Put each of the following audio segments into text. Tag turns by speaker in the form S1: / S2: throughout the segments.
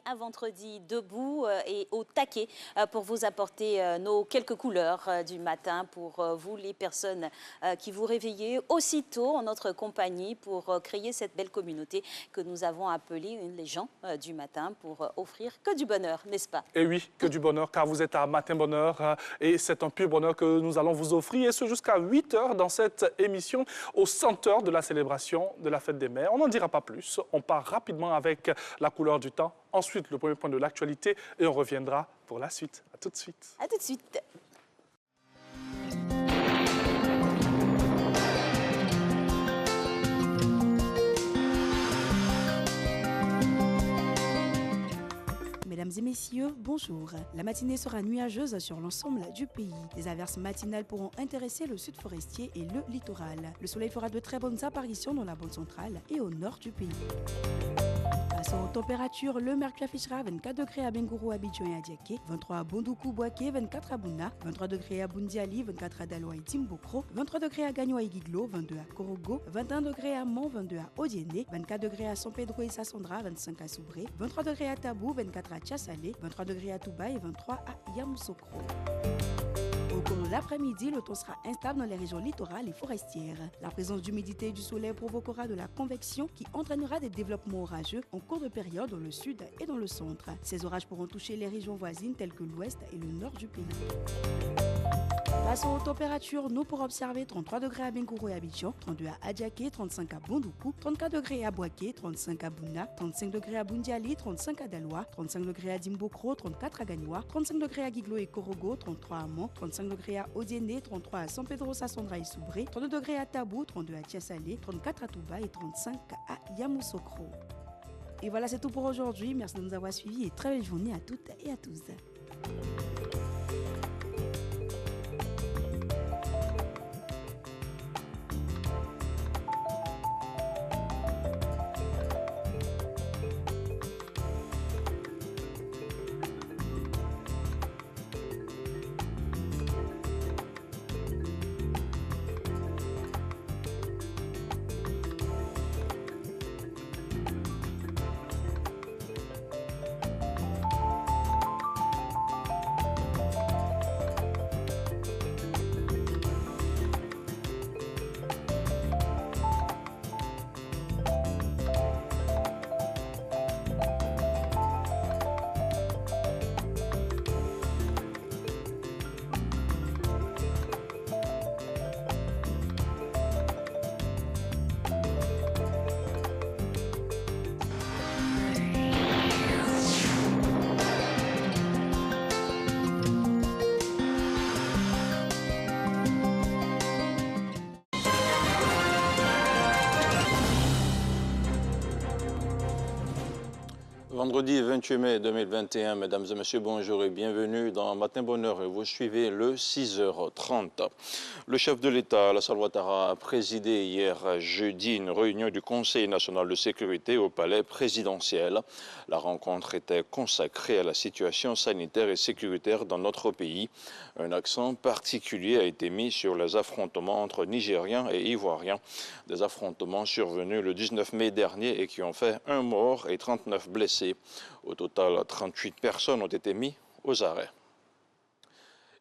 S1: un vendredi debout et au taquet pour vous apporter nos quelques couleurs du matin pour vous les personnes qui vous réveillez aussitôt en notre compagnie pour créer cette belle communauté que nous avons appelée les gens du matin pour offrir que du bonheur, n'est-ce pas?
S2: Et oui, que du bonheur car vous êtes à Matin Bonheur et c'est un pur bonheur que nous allons vous offrir et ce jusqu'à 8 h dans cette émission au centre de la célébration de la fête des mères. On n'en dira pas plus, on part rapidement avec la couleur du temps, ensuite le premier point de l'actualité et on reviendra pour la suite. À tout de suite.
S1: À tout de suite.
S3: Mesdames et messieurs, bonjour. La matinée sera nuageuse sur l'ensemble du pays. Des averses matinales pourront intéresser le sud forestier et le littoral. Le soleil fera de très bonnes apparitions dans la bande centrale et au nord du pays. Passons aux températures, le mercure affichera 24 degrés à Bengourou, Abidjan et à Diaké, 23 à Bondoukou, Boaké, 24 à Bouna, 23 degrés à Bundiali, 24 à Daloa et Timbokro, 23 degrés à Gagnoa et Guiglo, 22 à Korogo, 21 degrés à Mont, 22 à Odiéné, 24 degrés à San Pedro et Sassandra, 25 à Soubré, 23 degrés à Tabou, 24 à Tchassalé, 23 degrés à Touba et 23 à Yamoussoukro. Au cours de l'après-midi, le temps sera instable dans les régions littorales et forestières. La présence d'humidité et du soleil provoquera de la convection qui entraînera des développements orageux en cours de période dans le sud et dans le centre. Ces orages pourront toucher les régions voisines telles que l'ouest et le nord du pays. Passons aux températures, nous pourrons observer 33 degrés à Bengourou et Abidjan, 32 à Adiaké, 35 à Bondoukou, 34 degrés à Boaké, 35 à Bouna, 35 degrés à Bundiali, 35 à Daloa, 35 degrés à Dimbokro, 34 à Gagnoa, 35 degrés à Guiglo et Korogo, 33 à Mont, 35 degrés à Odiéné, 33 à San Pedro, Sassandra et Soubré, 32 degrés à Tabou, 32 à Tchassalé, 34 à Touba et 35 à Yamoussoukro. Et voilà, c'est tout pour aujourd'hui. Merci de nous avoir suivis et très belle journée à toutes et à tous.
S4: Vendredi 28 mai 2021, mesdames et messieurs, bonjour et bienvenue dans Matin Bonheur et vous suivez le 6 h 30. Le chef de l'État, Alassane Ouattara, a présidé hier jeudi une réunion du Conseil national de sécurité au palais présidentiel. La rencontre était consacrée à la situation sanitaire et sécuritaire dans notre pays. Un accent particulier a été mis sur les affrontements entre Nigériens et Ivoiriens. Des affrontements survenus le 19 mai dernier et qui ont fait 1 mort et 39 blessés. Au total, 38 personnes ont été mises aux arrêts.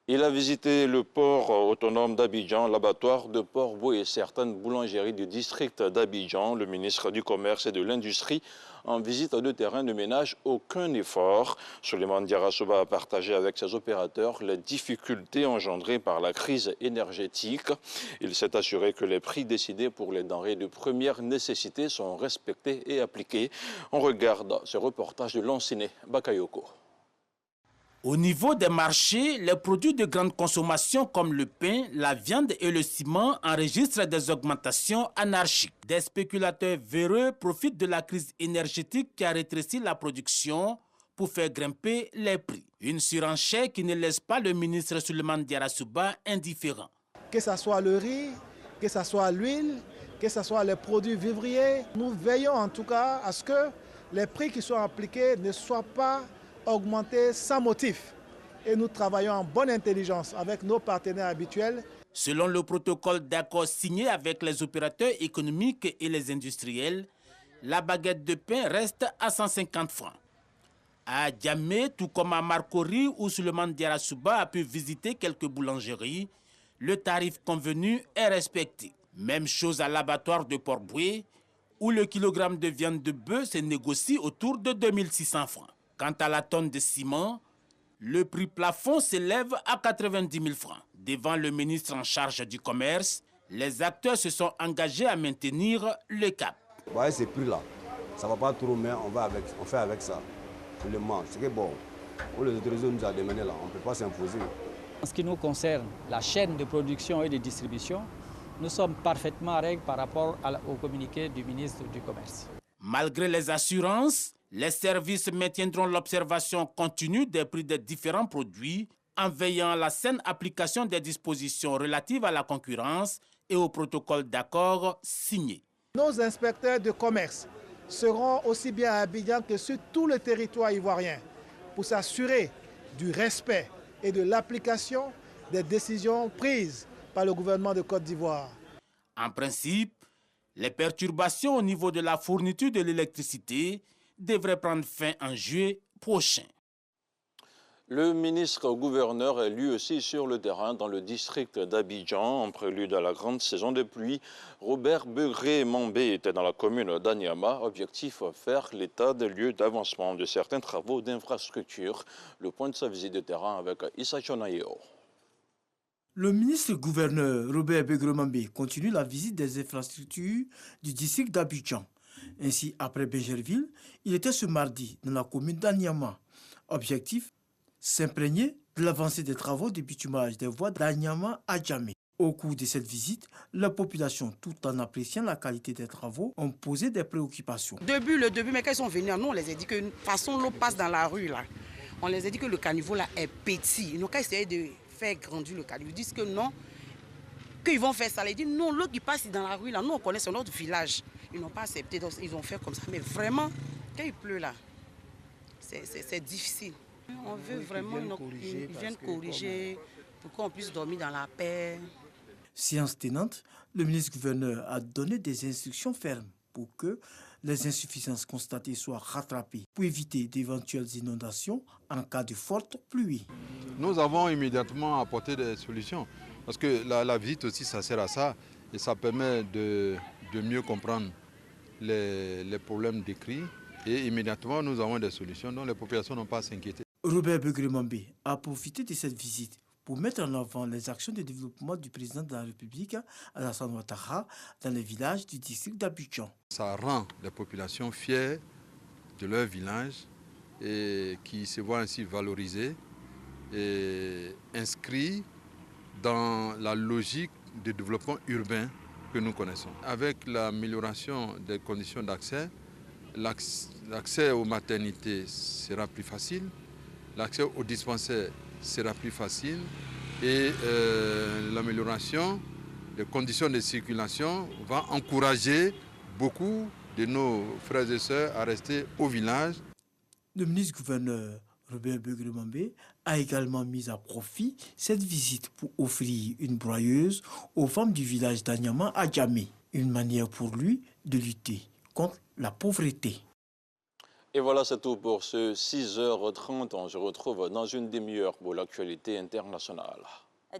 S4: Il a visité le port autonome d'Abidjan, l'abattoir de Port-Boueux et certaines boulangeries du district d'Abidjan. Le ministre du Commerce et de l'Industrie, en visite de terrain, ne ménage aucun effort. Souleymane Diarra a partagé avec ses opérateurs les difficultés engendrées par la crise énergétique. Il s'est assuré que les prix décidés pour les denrées de première nécessité sont respectés et appliqués. On regarde ce reportage de Lanciné Bakayoko.
S5: Au niveau des marchés, les produits de grande consommation comme le pain, la viande et le ciment enregistrent des augmentations anarchiques. Des spéculateurs véreux profitent de la crise énergétique qui a rétréci la production pour faire grimper les prix. Une surenchère qui ne laisse pas le ministre Souleymane Diarra indifférent.
S6: Que ce soit le riz, que ce soit l'huile, que ce soit les produits vivriers, nous veillons en tout cas à ce que les prix qui sont appliqués ne soient pas augmenter sans motif. Et nous travaillons en bonne intelligence avec nos partenaires habituels.
S5: Selon le protocole d'accord signé avec les opérateurs économiques et les industriels, la baguette de pain reste à 150 francs. À Djamé, tout comme à Marcory ou Souleymane Diarra a pu visiter quelques boulangeries, le tarif convenu est respecté. Même chose à l'abattoir de Port-Boué, où le kilogramme de viande de bœuf se négocie autour de 2600 francs. Quant à la tonne de ciment, le prix plafond s'élève à 90 000 francs. Devant le ministre en charge du commerce, les acteurs se sont engagés à maintenir le cap.
S7: Vous voyez ces prix-là, ça ne va pas trop, mais on fait avec ça. On le mange. C'est que bon, les autorités nous ont demandé là, on ne peut pas s'imposer.
S8: En ce qui nous concerne, la chaîne de production et de distribution, nous sommes parfaitement en règle par rapport au communiqué du ministre du Commerce.
S5: Malgré les assurances, les services maintiendront l'observation continue des prix des différents produits en veillant à la saine application des dispositions relatives à la concurrence et au protocole d'accord signé.
S6: Nos inspecteurs de commerce seront aussi bien à Abidjan que sur tout le territoire ivoirien pour s'assurer du respect et de l'application des décisions prises par le gouvernement de Côte d'Ivoire.
S5: En principe, les perturbations au niveau de la fourniture de l'électricité devraient prendre fin en juillet prochain.
S4: Le ministre-gouverneur est lui aussi sur le terrain dans le district d'Abidjan en prélude à la grande saison des pluies. Robert Begré-Mambé était dans la commune d'Anyama. Objectif, faire l'état des lieux d'avancement de certains travaux d'infrastructure. Le point de sa visite de terrain avec Issa Chonaïo.
S9: Le ministre-gouverneur Robert Begré-Mambé continue la visite des infrastructures du district d'Abidjan. Ainsi, après Bégerville, il était ce mardi dans la commune d'Anyama. Objectif, s'imprégner de l'avancée des travaux de bitumage des voies d'Anyama à Djamé. Au cours de cette visite, la population, tout en appréciant la qualité des travaux, ont posé des préoccupations.
S10: Le début, mais quand ils sont venus, nous on les a dit que de toute façon l'eau passe dans la rue là. On les a dit que le caniveau là est petit. Ils n'ont qu'à essayer de faire grandir le caniveau. Ils disent que non, qu'ils vont faire ça. Ils disent non, l'eau qui passe dans la rue là, nous on connaît, c'est notre village. Ils n'ont pas accepté, donc ils ont fait comme ça. Mais vraiment, quand il pleut là, c'est difficile. On veut vraiment qu'ils viennent corriger pour qu'on puisse dormir dans la paix.
S9: Séance tenante, le ministre-gouverneur a donné des instructions fermes pour que les insuffisances constatées soient rattrapées pour éviter d'éventuelles inondations en cas de forte pluie.
S11: Nous avons immédiatement apporté des solutions parce que la visite aussi, ça sert à ça et ça permet de mieux comprendre les problèmes décrits et immédiatement nous avons des solutions dont les populations n'ont pas à s'inquiéter.
S9: Robert Begré-Mambé a profité de cette visite pour mettre en avant les actions de développement du président de la République, Alassane Ouattara, dans les villages du district d'Abidjan.
S11: Ça rend les populations fières de leur village et qui se voient ainsi valorisées et inscrits dans la logique de développement urbain que nous connaissons. Avec l'amélioration des conditions d'accès, l'accès aux maternités sera plus facile, l'accès aux dispensaires sera plus facile et l'amélioration des conditions de circulation va encourager beaucoup de nos frères et sœurs à rester au village.
S9: Le ministre-gouverneur Robert Begré-Mambé a également mis à profit cette visite pour offrir une broyeuse aux femmes du village d'Anyama à Djamé, une manière pour lui de lutter contre la pauvreté.
S4: Et voilà, c'est tout pour ce 6h30. On se retrouve dans une demi-heure pour l'actualité internationale.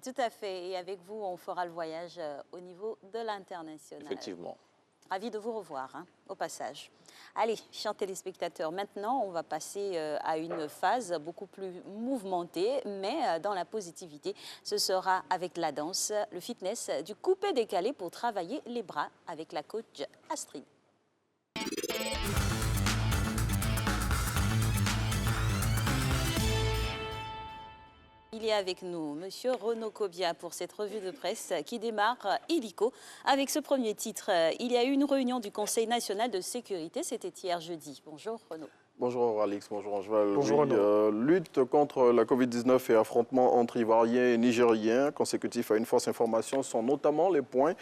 S1: Tout à fait. Et avec vous, on fera le voyage au niveau de l'international.
S4: Effectivement.
S1: Ravi de vous revoir, au passage. Allez, chers téléspectateurs, maintenant, on va passer à une phase beaucoup plus mouvementée, mais dans la positivité. Ce sera avec la danse, le fitness, du coupé-décalé pour travailler les bras avec la coach Astrid. Il est avec nous, Monsieur Renaud Kobia, pour cette revue de presse qui démarre illico. Avec ce premier titre, il y a eu une réunion du Conseil national de sécurité, c'était hier jeudi. Bonjour Renaud.
S12: Bonjour Alix, bonjour Angèle.
S2: Bonjour Renaud.
S12: Lutte contre la Covid-19 et affrontements entre Ivoiriens et Nigériens consécutifs à une fausse information sont notamment les points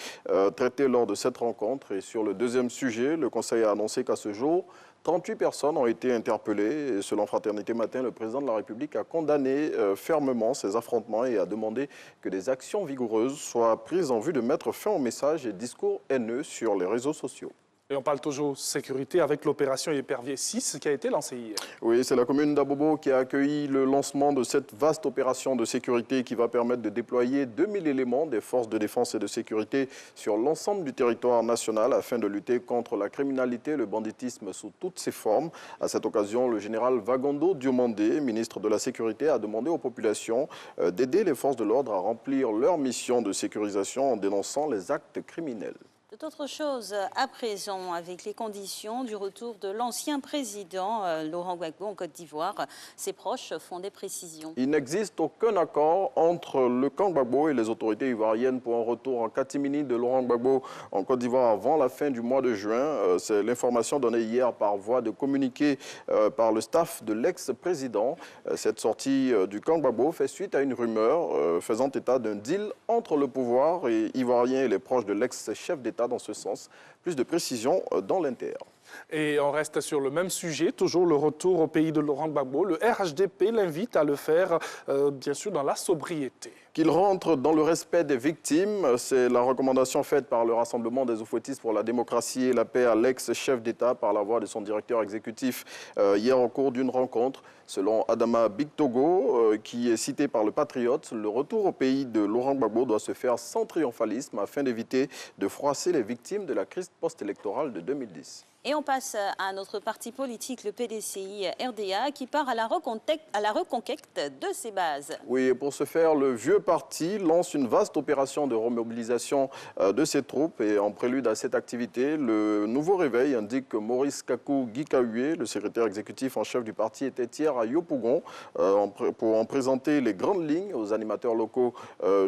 S12: traités lors de cette rencontre. Et sur le deuxième sujet, le Conseil a annoncé qu'à ce jour, 38 personnes ont été interpellées. Et selon Fraternité Matin, le président de la République a condamné fermement ces affrontements et a demandé que des actions vigoureuses soient prises en vue de mettre fin aux messages et discours haineux sur les réseaux sociaux.
S2: Et on parle toujours sécurité avec l'opération Épervier 6 qui a été lancée hier.
S12: Oui, c'est la commune d'Abobo qui a accueilli le lancement de cette vaste opération de sécurité qui va permettre de déployer 2000 éléments des forces de défense et de sécurité sur l'ensemble du territoire national afin de lutter contre la criminalité et le banditisme sous toutes ses formes. À cette occasion, le général Vagondo Diomandé, ministre de la Sécurité, a demandé aux populations d'aider les forces de l'ordre à remplir leur mission de sécurisation en dénonçant les actes criminels.
S1: D'autres choses à présent avec les conditions du retour de l'ancien président Laurent Gbagbo en Côte d'Ivoire. Ses proches font des précisions.
S12: Il n'existe aucun accord entre le camp Gbagbo et les autorités ivoiriennes pour un retour en catimini de Laurent Gbagbo en Côte d'Ivoire avant la fin du mois de juin. C'est l'information donnée hier par voie de communiqué par le staff de l'ex-président. Cette sortie du camp Gbagbo fait suite à une rumeur faisant état d'un deal entre le pouvoir ivoirien et les proches de l'ex-chef d'État dans ce sens. Plus de précisions dans l'Inter.
S2: Et on reste sur le même sujet, toujours le retour au pays de Laurent Gbagbo. Le RHDP l'invite à le faire, bien sûr, dans la sobriété.
S12: Qu'il rentre dans le respect des victimes, c'est la recommandation faite par le Rassemblement des Oufouettistes pour la démocratie et la paix à l'ex-chef d'État par la voix de son directeur exécutif hier au cours d'une rencontre. Selon Adama Bictogo, qui est cité par le Patriote, le retour au pays de Laurent Gbagbo doit se faire sans triomphalisme afin d'éviter de froisser les victimes de la crise post-électorale de 2010.
S1: Et on passe à notre parti politique, le PDCI-RDA, qui part à la reconquête de ses bases.
S12: Oui, et pour ce faire, le vieux parti lance une vaste opération de remobilisation de ses troupes. Et en prélude à cette activité, le nouveau réveil indique que Maurice Kakou Gikaoué, le secrétaire exécutif en chef du parti, était hier à Yopougon pour en présenter les grandes lignes aux animateurs locaux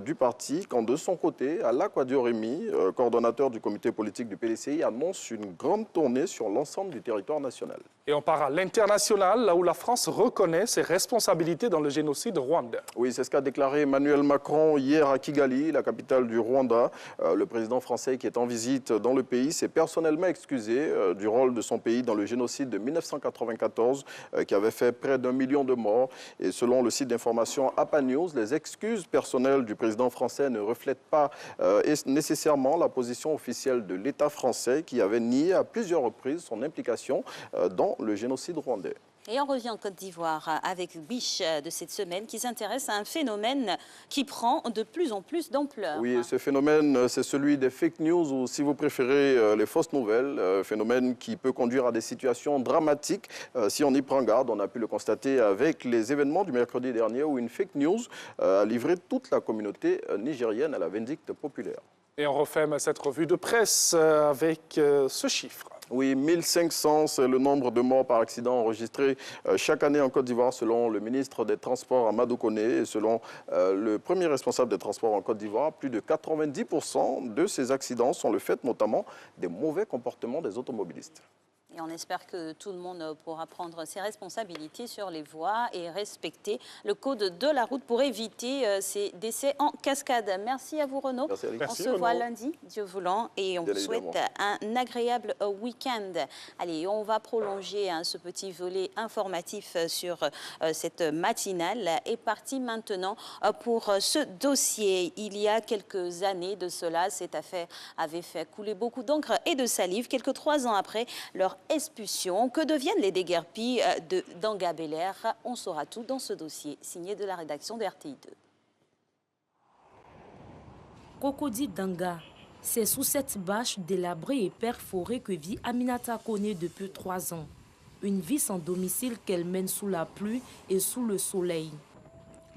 S12: du parti. Quand de son côté, Alakwa Dioremi, coordonnateur du comité politique du PDCI, annonce une grande tournée sur l'ensemble du territoire national.
S2: Et on part à l'international, là où la France reconnaît ses responsabilités dans le génocide rwandais.
S12: Oui, c'est ce qu'a déclaré Emmanuel Macron hier à Kigali, la capitale du Rwanda. Le président français qui est en visite dans le pays s'est personnellement excusé du rôle de son pays dans le génocide de 1994 qui avait fait près d'1 million de morts. Et selon le site d'information APA News, les excuses personnelles du président français ne reflètent pas nécessairement la position officielle de l'État français qui avait nié à plusieurs reprises son implication dans le génocide rwandais.
S1: Et on revient en Côte d'Ivoire avec Biche de cette semaine qui s'intéresse à un phénomène qui prend de plus en plus d'ampleur.
S12: Oui, ce phénomène, c'est celui des fake news ou, si vous préférez, les fausses nouvelles. Phénomène qui peut conduire à des situations dramatiques si on y prend garde. On a pu le constater avec les événements du mercredi dernier où une fake news a livré toute la communauté nigérienne à la vindicte populaire.
S2: Et on referme cette revue de presse avec ce chiffre.
S12: Oui, 1500, c'est le nombre de morts par accident enregistrés chaque année en Côte d'Ivoire selon le ministre des Transports Amadou Koné et selon le premier responsable des transports en Côte d'Ivoire. Plus de 90% de ces accidents sont le fait notamment des mauvais comportements des automobilistes.
S1: Et on espère que tout le monde pourra prendre ses responsabilités sur les voies et respecter le code de la route pour éviter ces décès en cascade. Merci à vous, Renaud.
S12: Merci,
S1: on se voit lundi, Dieu voulant, et on vous souhaite un agréable week-end. Allez, on va prolonger ce petit volet informatif sur cette matinale. Est parti maintenant pour ce dossier. Il y a quelques années de cela, cette affaire avait fait couler beaucoup d'encre et de salive. Quelques 3 ans après leur expulsion. Que deviennent les déguerpis de Danga Belair? On saura tout dans ce dossier, signé de la rédaction de RTI2.
S13: Cocody Danga, c'est sous cette bâche délabrée et perforée que vit Aminata Koné depuis 3 ans. Une vie sans domicile qu'elle mène sous la pluie et sous le soleil.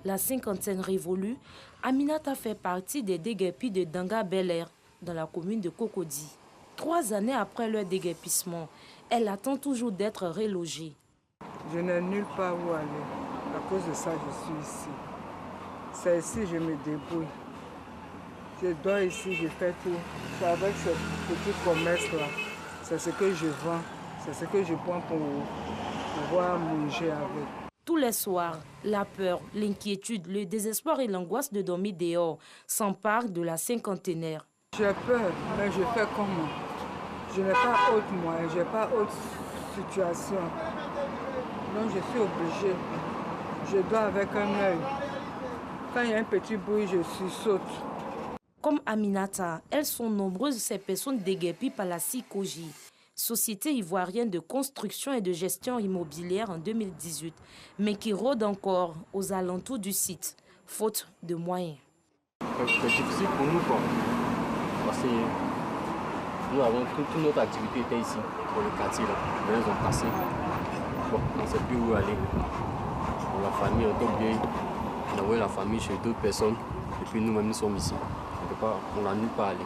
S13: La cinquantaine révolue, Aminata fait partie des déguerpis de Danga Belair, dans la commune de Cocody. 3 années après leur déguerpissement, elle attend toujours d'être relogée.
S14: Je n'ai nulle part où aller. À cause de ça, je suis ici. C'est ici que je me débrouille. Je dors ici, je fais tout. C'est avec ce petit commerce-là. C'est ce que je vends. C'est ce que je prends pour pouvoir manger avec.
S13: Tous les soirs, la peur, l'inquiétude, le désespoir et l'angoisse de dormir dehors s'emparent de la cinquantenaire.
S14: J'ai peur, mais je fais comment? Je n'ai pas autre moyen, je n'ai pas autre situation. Donc je suis obligée. Je dors avec un œil. Quand il y a un petit bruit, je saute.
S13: Comme Aminata, elles sont nombreuses ces personnes déguerpies par la psychologie. société ivoirienne de construction et de gestion immobilière en 2018, mais qui rôde encore aux alentours du site, faute de moyens.
S15: C'est difficile pour nous, quoi. Parce que nous avons toute notre activité était ici, pour le quartier, là. Les gens ont passé. Bon, on ne sait plus où aller. Pour la famille, on tombe bien. On a envoyé la famille chez d'autres personnes. Et puis nous-mêmes, nous sommes ici. On n'a nulle part à aller.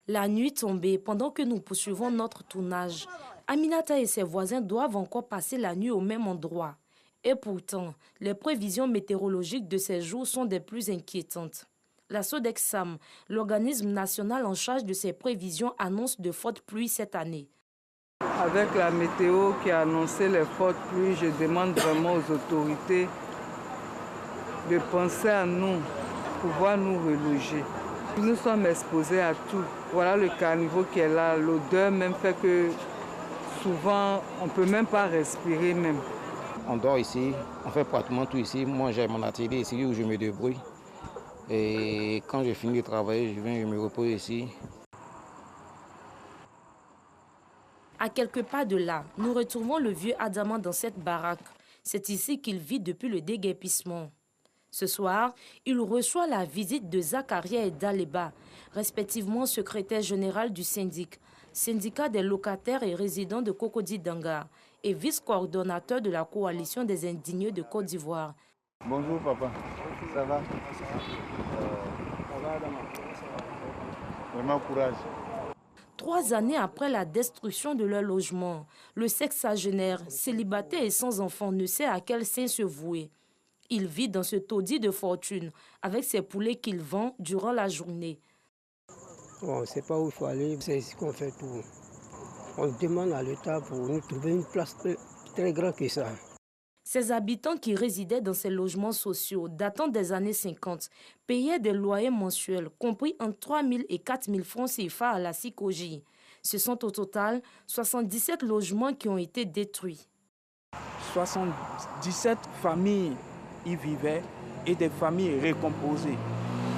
S13: La nuit tombée, pendant que nous poursuivons notre tournage, Aminata et ses voisins doivent encore passer la nuit au même endroit. Et pourtant, les prévisions météorologiques de ces jours sont des plus inquiétantes. La Sodexam, l'organisme national en charge de ces prévisions, annonce de fortes pluies cette année.
S14: Avec la météo qui a annoncé les fortes pluies, je demande vraiment aux autorités de penser à nous, pouvoir nous reloger. Nous sommes exposés à tout. Voilà le caniveau qui est là. L'odeur même fait que souvent, on ne peut même pas respirer même.
S16: On dort ici, on fait pratiquement tout ici. Moi, j'ai mon atelier ici où je me débrouille. Et quand j'ai fini de travailler, je viens, je me repose ici.
S13: À quelques pas de là, nous retrouvons le vieux Adama dans cette baraque. C'est ici qu'il vit depuis le déguerpissement. Ce soir, il reçoit la visite de Zakaria et d'Aleba, respectivement secrétaire général du syndicat des locataires et résidents de Cocody Danga et vice-coordonnateur de la coalition des indignés de Côte d'Ivoire.
S17: Bonjour papa, ça va? Vraiment courage.
S13: 3 années après la destruction de leur logement, le sexagénaire, célibataire et sans enfant, ne sait à quel sein se vouer. Il vit dans ce taudis de fortune avec ses poulets qu'il vend durant la journée.
S18: On ne sait pas où il faut aller, c'est ici qu'on fait tout. On demande à l'État pour nous trouver une place très grande que ça.
S13: Ces habitants qui résidaient dans ces logements sociaux datant des années 50 payaient des loyers mensuels compris entre 3 000 et 4 000 francs CFA à la SICOGI. Ce sont au total 77 logements qui ont été détruits.
S19: 77 familles y vivaient et des familles récomposées.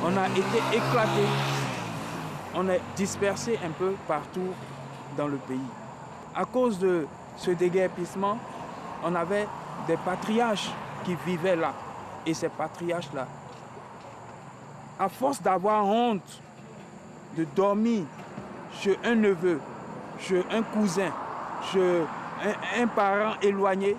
S19: On a été éclatés, on est dispersés un peu partout dans le pays. À cause de ce déguerpissement, on avait des patriarches qui vivaient là. Et ces patriarches-là, à force d'avoir honte de dormir chez un neveu, chez un cousin, chez un parent éloigné,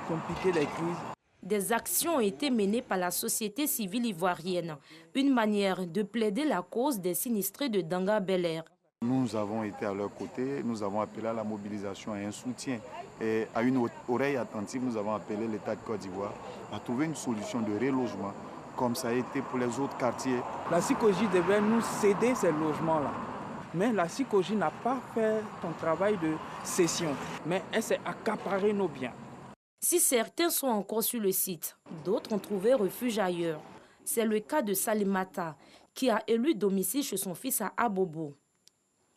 S19: compliquer les crises.
S13: Des actions ont été menées par la société civile ivoirienne, une manière de plaider la cause des sinistrés de Danga Bel-Air.
S17: Nous avons été à leur côté, nous avons appelé à la mobilisation et un soutien. Et à une oreille attentive, nous avons appelé l'État de Côte d'Ivoire à trouver une solution de relogement, comme ça a été pour les autres quartiers.
S19: La SICOGI devait nous céder ces logements-là. Mais la SICOGI n'a pas fait son travail de cession, mais elle s'est accaparée nos biens.
S13: Si certains sont encore sur le site, d'autres ont trouvé refuge ailleurs. C'est le cas de Salimata, qui a élu domicile chez son fils à Abobo.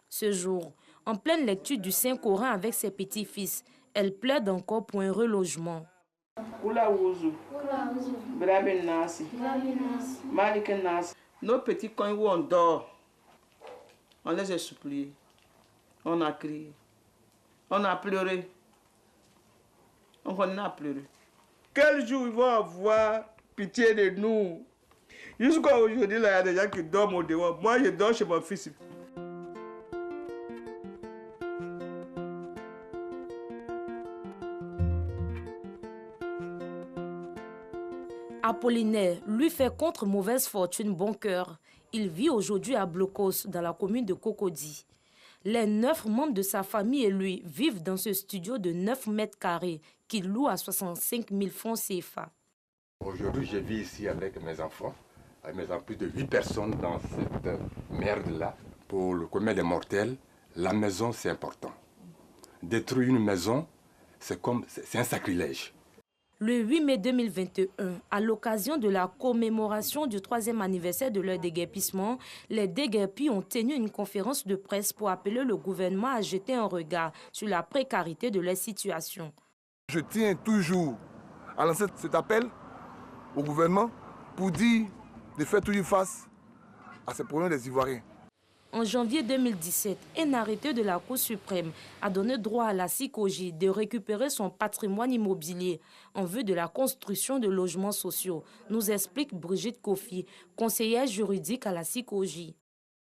S13: Ce jour, en pleine lecture du Saint-Coran avec ses petits-fils, elle plaide encore pour un relogement.
S20: Nos petits coins où on dort, on les a suppliés, on a crié, on a pleuré, on a pleuré. Quel jour ils vont avoir pitié de nous? Jusqu'à aujourd'hui, il y a des gens qui dorment au dehors. Moi, je dors chez mon fils.
S13: Apollinaire lui fait contre mauvaise fortune bon cœur. Il vit aujourd'hui à Blocos, dans la commune de Cocody. Les 9 membres de sa famille et lui vivent dans ce studio de 9 mètres carrés qu'il loue à 65 000 francs CFA.
S21: Aujourd'hui, je vis ici avec mes enfants, plus de 8 personnes dans cette merde-là. Pour le commun des mortels, la maison, c'est important. Détruire une maison, c'est un sacrilège.
S13: Le 8 mai 2021, à l'occasion de la commémoration du 3e anniversaire de leur déguerpissement, les déguerpis ont tenu une conférence de presse pour appeler le gouvernement à jeter un regard sur la précarité de leur situation.
S22: Je tiens toujours à lancer cet appel au gouvernement pour dire de faire toujours face à ces problèmes des Ivoiriens.
S13: En janvier 2017, un arrêté de la Cour suprême a donné droit à la CICOJ de récupérer son patrimoine immobilier en vue de la construction de logements sociaux, nous explique Brigitte Kofi, conseillère juridique à la CICOJ.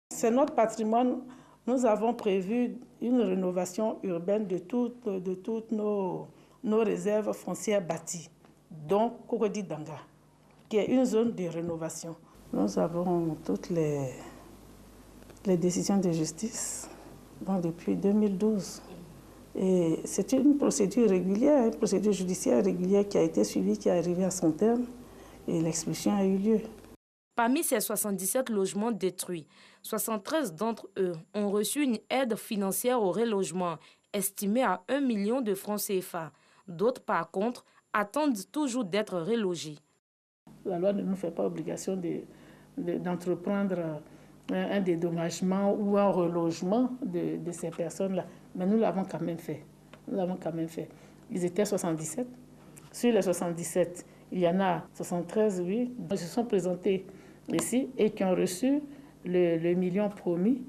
S3: C'est notre patrimoine. Nous avons prévu une rénovation urbaine de toutes nos réserves foncières bâties, dont Cocody Danga, qui est une zone de rénovation. Nous avons toutes les décisions de justice depuis 2012. Et c'est une procédure régulière, une procédure judiciaire régulière qui a été suivie, qui est arrivée à son terme et l'expulsion a eu lieu.
S13: Parmi ces 77 logements détruits, 73 d'entre eux ont reçu une aide financière au relogement estimée à 1 million de francs CFA. D'autres, par contre, attendent toujours d'être relogés.
S3: La loi ne nous fait pas obligation d'entreprendre un dédommagement ou un relogement de ces personnes-là. Mais nous l'avons quand même fait. Ils étaient 77. Sur les 77, il y en a 73, oui, qui se sont présentés ici et qui ont reçu le million promis.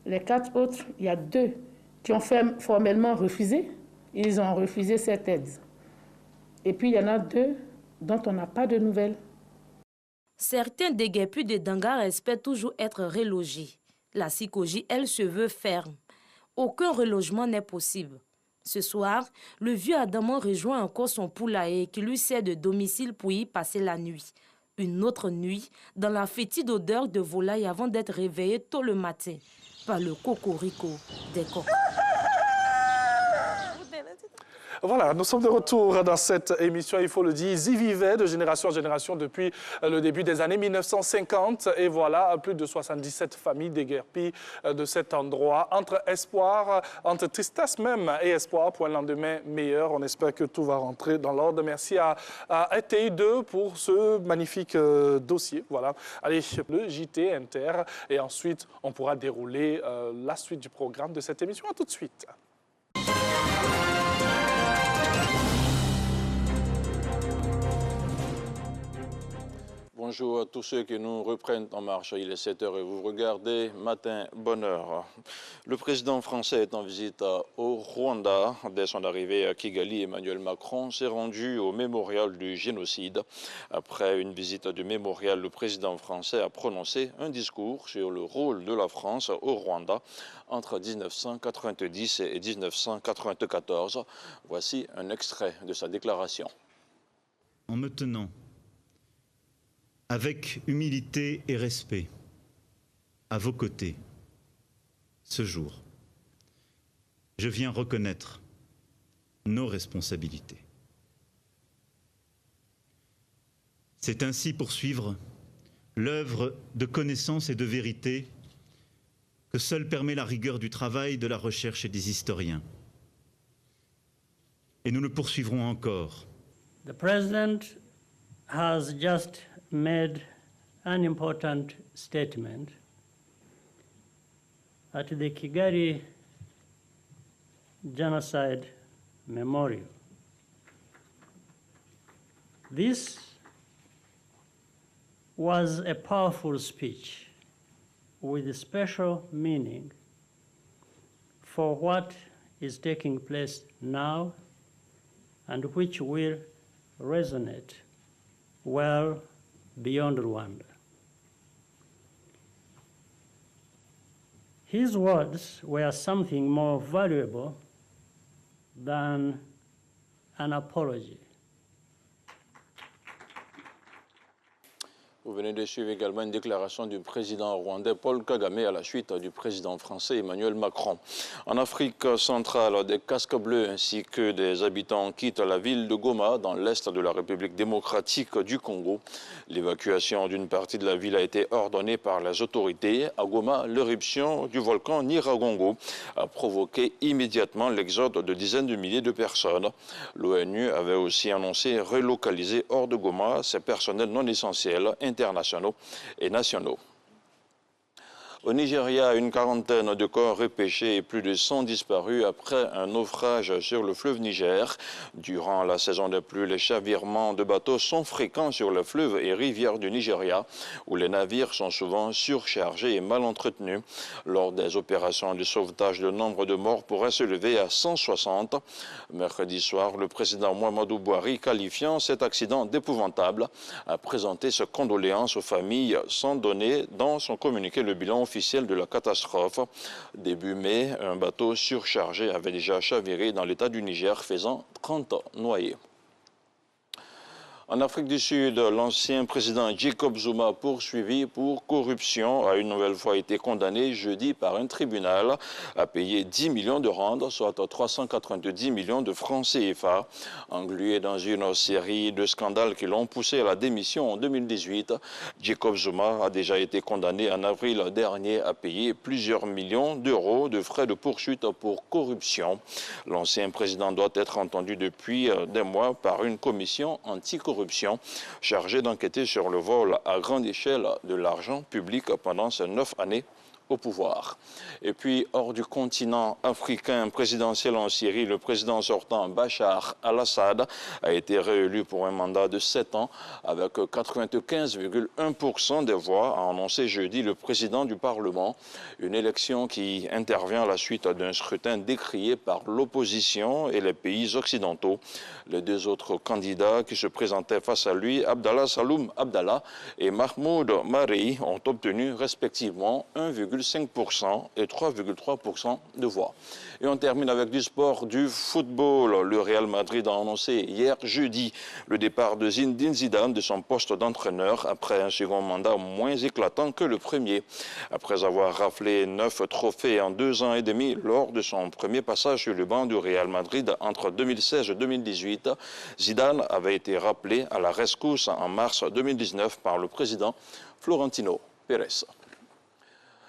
S3: Les 4 autres, il y a 2 qui ont formellement refusé. Ils ont refusé cette aide. Et puis, il y en a 2 dont on n'a pas de nouvelles.
S13: Certains déguerpis de Danga espèrent toujours être relogés. La CICOJ, elle, se veut ferme. Aucun relogement n'est possible. Ce soir, le vieux Adamant rejoint encore son poulailler qui lui sert de domicile pour y passer la nuit. Une autre nuit, dans la fétide odeur de volaille avant d'être réveillé tôt le matin par le cocorico des coqs.
S2: Voilà, nous sommes de retour dans cette émission, il faut le dire. Ils y vivaient de génération en génération depuis le début des années 1950. Et voilà, plus de 77 familles déguerpies de cet endroit. Entre espoir, entre tristesse même et espoir pour un lendemain meilleur. On espère que tout va rentrer dans l'ordre. Merci à RTI2 pour ce magnifique dossier. Voilà, allez, le JT Inter. Et ensuite, on pourra dérouler la suite du programme de cette émission. À tout de suite.
S4: Bonjour à tous ceux qui nous reprennent en marche. Il est 7 h et vous regardez Matin Bonheur. Le président français est en visite au Rwanda. Dès son arrivée à Kigali, Emmanuel Macron s'est rendu au mémorial du génocide. Après une visite du mémorial, le président français a prononcé un discours sur le rôle de la France au Rwanda entre 1990 et 1994. Voici un extrait de sa déclaration.
S7: En me tenant avec humilité et respect, à vos côtés, ce jour, je viens reconnaître nos responsabilités. C'est ainsi poursuivre l'œuvre de connaissance et de vérité que seule permet la rigueur du travail, de la recherche et des historiens. Et nous le poursuivrons encore.
S23: The President has just made an important statement at the Kigali Genocide Memorial. This was a powerful speech with a special meaning for what is taking place now and which will resonate well beyond Rwanda. His words were something more valuable than an apology.
S4: Vous venez de suivre également une déclaration du président rwandais Paul Kagame à la suite du président français Emmanuel Macron. En Afrique centrale, des casques bleus ainsi que des habitants quittent la ville de Goma dans l'est de la République démocratique du Congo. L'évacuation d'une partie de la ville a été ordonnée par les autorités. À Goma, l'éruption du volcan Nyiragongo a provoqué immédiatement l'exode de dizaines de milliers de personnes. L'ONU avait aussi annoncé relocaliser hors de Goma ses personnels non essentiels internationaux et nationaux. Au Nigeria, une quarantaine de corps repêchés et plus de 100 disparus après un naufrage sur le fleuve Niger. Durant la saison des pluies, les chavirements de bateaux sont fréquents sur les fleuves et rivières du Nigeria, où les navires sont souvent surchargés et mal entretenus. Lors des opérations de sauvetage, le nombre de morts pourrait se lever à 160. Mercredi soir, le président Muhammadu Buhari, qualifiant cet accident d'épouvantable, a présenté ses condoléances aux familles sans donner dans son communiqué le bilan officiel de la catastrophe. Début mai, un bateau surchargé avait déjà chaviré dans l'état du Niger, faisant 30 noyés. En Afrique du Sud, l'ancien président Jacob Zuma, poursuivi pour corruption, a une nouvelle fois été condamné jeudi par un tribunal à payer 10 millions de rand, soit 390 millions de francs CFA. Englué dans une série de scandales qui l'ont poussé à la démission en 2018, Jacob Zuma a déjà été condamné en avril dernier à payer plusieurs millions d'euros de frais de poursuite pour corruption. L'ancien président doit être entendu depuis des mois par une commission anticorruption chargée d'enquêter sur le vol à grande échelle de l'argent public pendant ces 9 années au pouvoir. Et puis, hors du continent africain présidentiel en Syrie, le président sortant Bachar al-Assad a été réélu pour un mandat de 7 ans avec 95,1% des voix, a annoncé jeudi le président du Parlement. Une élection qui intervient à la suite d'un scrutin décrié par l'opposition et les pays occidentaux. Les deux autres candidats qui se présentaient face à lui, Abdallah Saloum Abdallah et Mahmoud Marei, ont obtenu respectivement 1,5% et 3,3% de voix. Et on termine avec du sport, du football. Le Real Madrid a annoncé hier jeudi le départ de Zinedine Zidane de son poste d'entraîneur après un second mandat moins éclatant que le premier. Après avoir raflé 9 trophées en 2 ans et demi lors de son premier passage sur le banc du Real Madrid entre 2016 et 2018, Zidane avait été rappelé à la rescousse en mars 2019 par le président Florentino Pérez.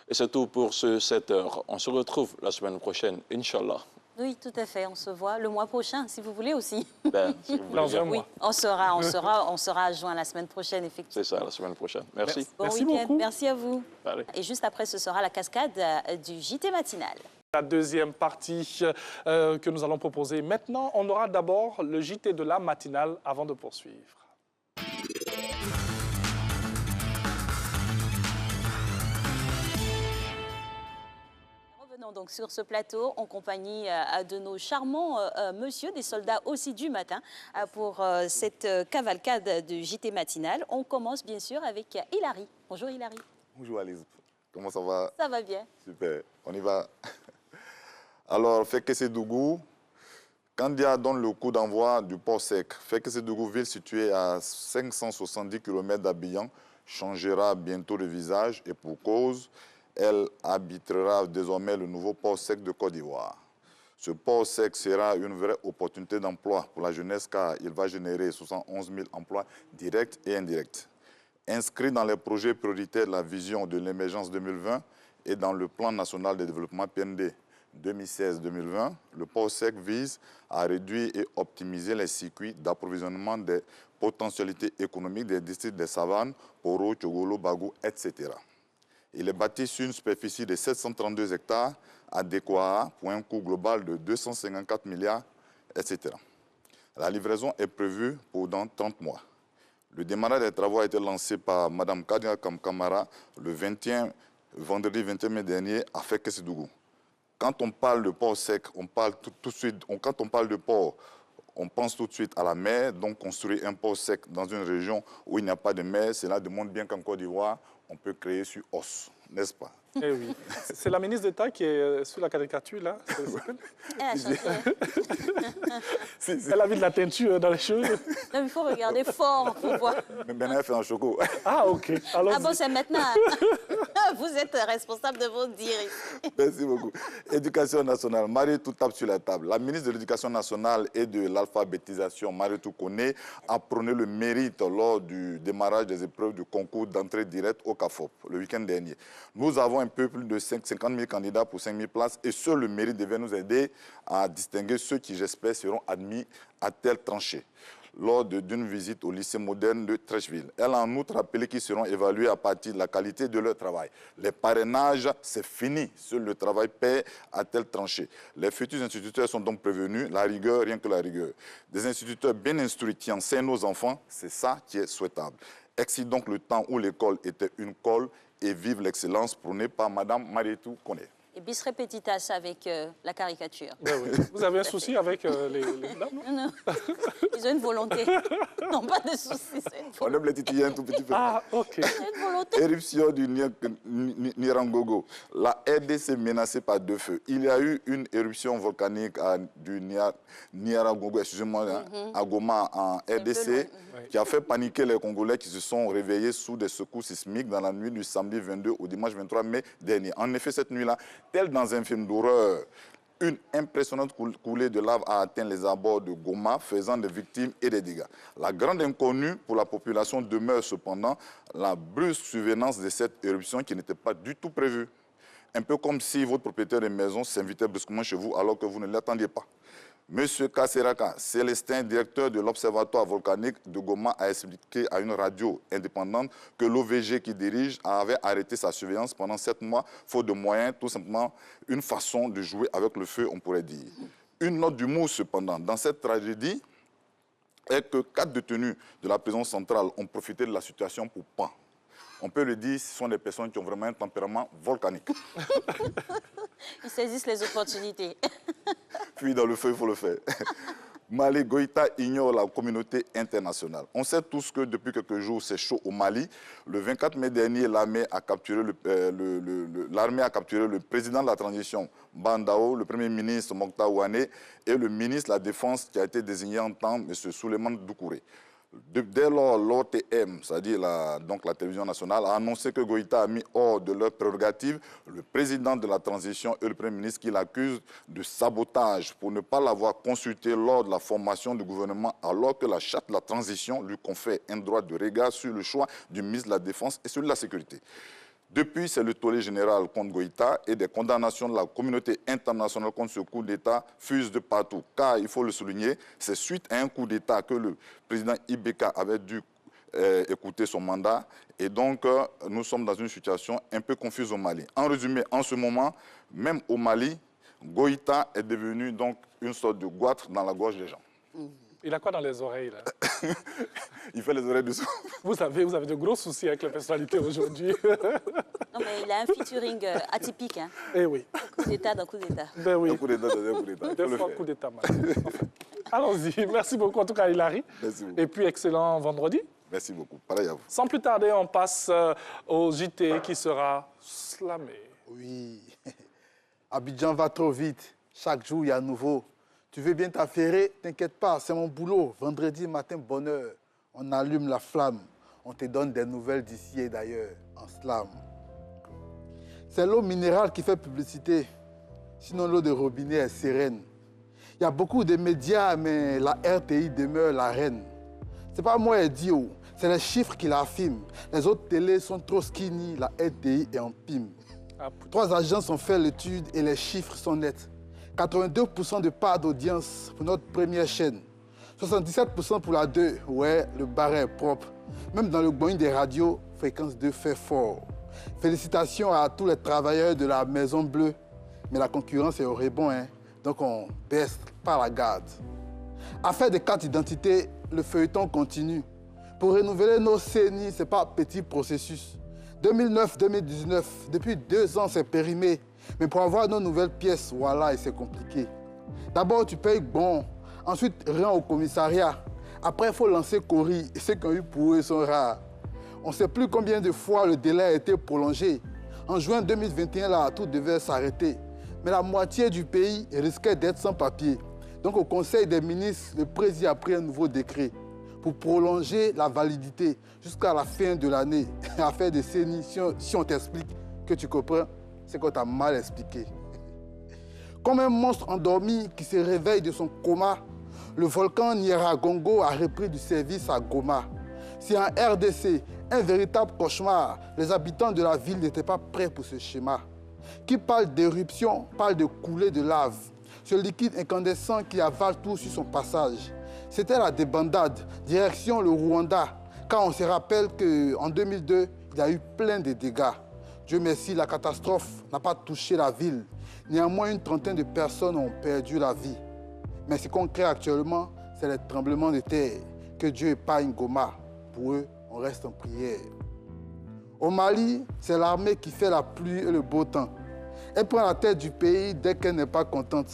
S4: Et c'est tout pour ce 7 heures. On se retrouve la semaine prochaine, Inch'Allah.
S1: Oui, tout à fait. On se voit le mois prochain, si vous voulez aussi.
S4: Ben, si vous voulez.
S1: Oui, on sera à juin la semaine prochaine, effectivement.
S4: C'est ça, la semaine prochaine. Merci.
S1: Bon
S2: Merci
S1: week-end.
S2: beaucoup.
S1: Merci à vous.
S2: Allez.
S1: Et juste après, ce sera la cascade du JT matinal.
S2: La deuxième partie que nous allons proposer maintenant, on aura d'abord le JT de la matinale avant de poursuivre.
S1: Revenons donc sur ce plateau en compagnie de nos charmants monsieur, des soldats aussi du matin, pour cette cavalcade de JT matinal. On commence bien sûr avec Hilary. Bonjour Hilary.
S5: Bonjour Alice. Comment ça va?
S1: Ça va bien.
S5: Super. On y va. Alors, Fekese-Dougou, Kandia donne le coup d'envoi du port sec. Fekese-Dougou, ville située à 570 km d'Abidjan, changera bientôt de visage et pour cause, elle habitera désormais le nouveau port sec de Côte d'Ivoire. Ce port sec sera une vraie opportunité d'emploi pour la jeunesse car il va générer 71 000 emplois directs et indirects. Inscrit dans les projets prioritaires de la vision de l'émergence 2020 et dans le plan national de développement PND 2016-2020, le port sec vise à réduire et optimiser les circuits d'approvisionnement des potentialités économiques des districts des Savanes, Poro, Tchogolo, Bagou, etc. Il est bâti sur une superficie de 732 hectares à Dekwara pour un coût global de 254 milliards, etc. La livraison est prévue pour dans 30 mois. Le démarrage des travaux a été lancé par Mme Kadia Kamara le vendredi 21 mai dernier à Fekese-Dougou. Quand on parle de port sec, quand on parle de port, on pense tout de suite à la mer. Donc construire un port sec dans une région où il n'y a pas de mer, cela demande bien qu'en Côte d'Ivoire, on peut créer sur os, n'est-ce pas?
S2: Eh oui. C'est la ministre d'État qui est sur la caricature, là. Elle a mis de la teinture dans les cheveux.
S1: Non, il faut regarder fort pour voir.
S5: Mais maintenant, elle fait un choco.
S2: Ah, OK.
S1: Ah bon, c'est maintenant. Vous êtes responsable de vos dires.
S5: Merci beaucoup. Éducation nationale, Marie tout tape sur la table. La ministre de l'Éducation nationale et de l'alphabétisation, Marie Toukoné, a prôné le mérite lors du démarrage des épreuves du concours d'entrée directe au CAFOP le week-end dernier. Nous avons un peu plus de 50 000 candidats pour 5 000 places et seul le mérite devait nous aider à distinguer ceux qui, j'espère, seront admis à telle tranchée. lors d'une visite au lycée moderne de Trècheville. Elle a en outre rappelé qu'ils seront évalués à partir de la qualité de leur travail. Les parrainages, c'est fini. Seul le travail paie a-t-elle tranché. Les futurs instituteurs sont donc prévenus, la rigueur, rien que la rigueur. Des instituteurs bien instruits qui enseignent nos enfants, c'est ça qui est souhaitable. Excite donc le temps où l'école était une colle et vive l'excellence prônée par Mme Marietou Koné.
S1: Et bis repetitas avec la caricature.
S2: Ben oui. Vous avez un souci avec les dames?
S1: Non, ils ont une volonté. Non, pas de souci, c'est une volonté.
S5: On aime les titiller un tout petit peu.
S2: Ah, ok.
S1: C'est une volonté.
S5: Éruption du Nirangogo. La RDC menacée par deux feux. Il y a eu une éruption volcanique du Nirangogo, excusez-moi, à Goma, en RDC, qui a fait paniquer les Congolais qui se sont réveillés sous des secousses sismiques dans la nuit du samedi 22 au dimanche 23 mai dernier. En effet, cette nuit-là, tel dans un film d'horreur, une impressionnante coulée de lave a atteint les abords de Goma, faisant des victimes et des dégâts. La grande inconnue pour la population demeure cependant la brusque survenance de cette éruption qui n'était pas du tout prévue. Un peu comme si votre propriétaire de maison s'invitait brusquement chez vous alors que vous ne l'attendiez pas. Monsieur Kasseraka Célestin, directeur de l'Observatoire volcanique de Goma, a expliqué à une radio indépendante que l'OVG qui dirige avait arrêté sa surveillance pendant 7 mois, faute de moyens, tout simplement une façon de jouer avec le feu, on pourrait dire. Une note d'humour cependant, dans cette tragédie, est que 4 détenus de la prison centrale ont profité de la situation pour pan. On peut le dire, ce sont des personnes qui ont vraiment un tempérament volcanique.
S1: Ils saisissent les opportunités.
S5: Puis dans le feu, il faut le faire. Mali, Goïta ignore la communauté internationale. On sait tous que depuis quelques jours, c'est chaud au Mali. Le 24 mai dernier, l'armée a capturé le président de la transition, Bandao, le premier ministre, Mokhtar Ouane, et le ministre de la Défense qui a été désigné en temps, M. Souleymane Doucouré. Dès lors, l'OTM, c'est-à-dire la télévision nationale, a annoncé que Goïta a mis hors de leurs prérogatives le président de la transition et le premier ministre qui l'accusent de sabotage pour ne pas l'avoir consulté lors de la formation du gouvernement alors que la charte de la transition lui confère un droit de regard sur le choix du ministre de la Défense et celui de la Sécurité. Depuis, c'est le tollé général contre Goïta et des condamnations de la communauté internationale contre ce coup d'État fusent de partout. Car, il faut le souligner, c'est suite à un coup d'État que le président Ibeka avait dû écouter son mandat. Et donc, nous sommes dans une situation un peu confuse au Mali. En résumé, en ce moment, même au Mali, Goïta est devenu donc une sorte de goitre dans la gorge des gens.
S2: Il a quoi dans les oreilles, là?
S5: Il fait les oreilles de son.
S2: Vous avez de gros soucis avec la personnalité aujourd'hui.
S1: Non, mais il a un featuring atypique. Hein.
S2: Eh oui.
S1: Un coup d'État d'un coup d'État.
S2: Ben oui.
S5: Un coup d'État dans un coup d'État.
S2: Deux fois un coup d'État, madame. Enfin, allons-y. Merci beaucoup, en tout cas, Hilary.
S5: Merci beaucoup.
S2: Et puis, excellent vendredi.
S5: Merci beaucoup. Pareil à vous.
S2: Sans plus tarder, on passe au JT qui sera slamé.
S6: Oui. Abidjan va trop vite. Chaque jour, il y a un nouveau. Tu veux bien t'affairer? T'inquiète pas, c'est mon boulot. Vendredi matin, bonne heure. On allume la flamme. On te donne des nouvelles d'ici et d'ailleurs, en slam. C'est l'eau minérale qui fait publicité. Sinon, l'eau de robinet est sereine. Il y a beaucoup de médias, mais la RTI demeure la reine. C'est pas moi idiot, c'est les chiffres qui l'affirment. Les autres télés sont trop skinny, la RTI est en pime. 3 agences ont fait l'étude et les chiffres sont nets. 82% de part d'audience pour notre première chaîne. 77% pour la 2. Ouais, le barret est propre. Même dans le Boeing des radios, fréquence 2 fait fort. Félicitations à tous les travailleurs de la Maison Bleue. Mais la concurrence est au rebond, hein? Donc on baisse pas la garde. Affaire de carte d'identité, le feuilleton continue. Pour renouveler nos CENI, ce n'est pas un petit processus. 2009-2019, depuis 2 ans, c'est périmé. Mais pour avoir nos nouvelles pièces, voilà, et c'est compliqué. D'abord, tu payes bon. Ensuite, rien au commissariat. Après, il faut lancer Cori. Et ceux qui ont eu pour eux sont rares. On ne sait plus combien de fois le délai a été prolongé. En juin 2021, là, tout devait s'arrêter. Mais la moitié du pays risquait d'être sans papier. Donc, au Conseil des ministres, le président a pris un nouveau décret pour prolonger la validité jusqu'à la fin de l'année. Affaire de CENI, si on t'explique que tu comprends, c'est qu'on t'a mal expliqué. Comme un monstre endormi qui se réveille de son coma, le volcan Nyiragongo a repris du service à Goma. C'est en RDC, un véritable cauchemar. Les habitants de la ville n'étaient pas prêts pour ce schéma. Qui parle d'éruption, parle de coulée de lave. Ce liquide incandescent qui avale tout sur son passage. C'était la débandade, direction le Rwanda, quand on se rappelle qu'en 2002, il y a eu plein de dégâts. Dieu merci, la catastrophe n'a pas touché la ville. Néanmoins, une trentaine de personnes ont perdu la vie. Mais ce qu'on crée actuellement, c'est les tremblements de terre. Que Dieu épargne Goma. Pour eux, on reste en prière. Au Mali, c'est l'armée qui fait la pluie et le beau temps. Elle prend la tête du pays dès qu'elle n'est pas contente.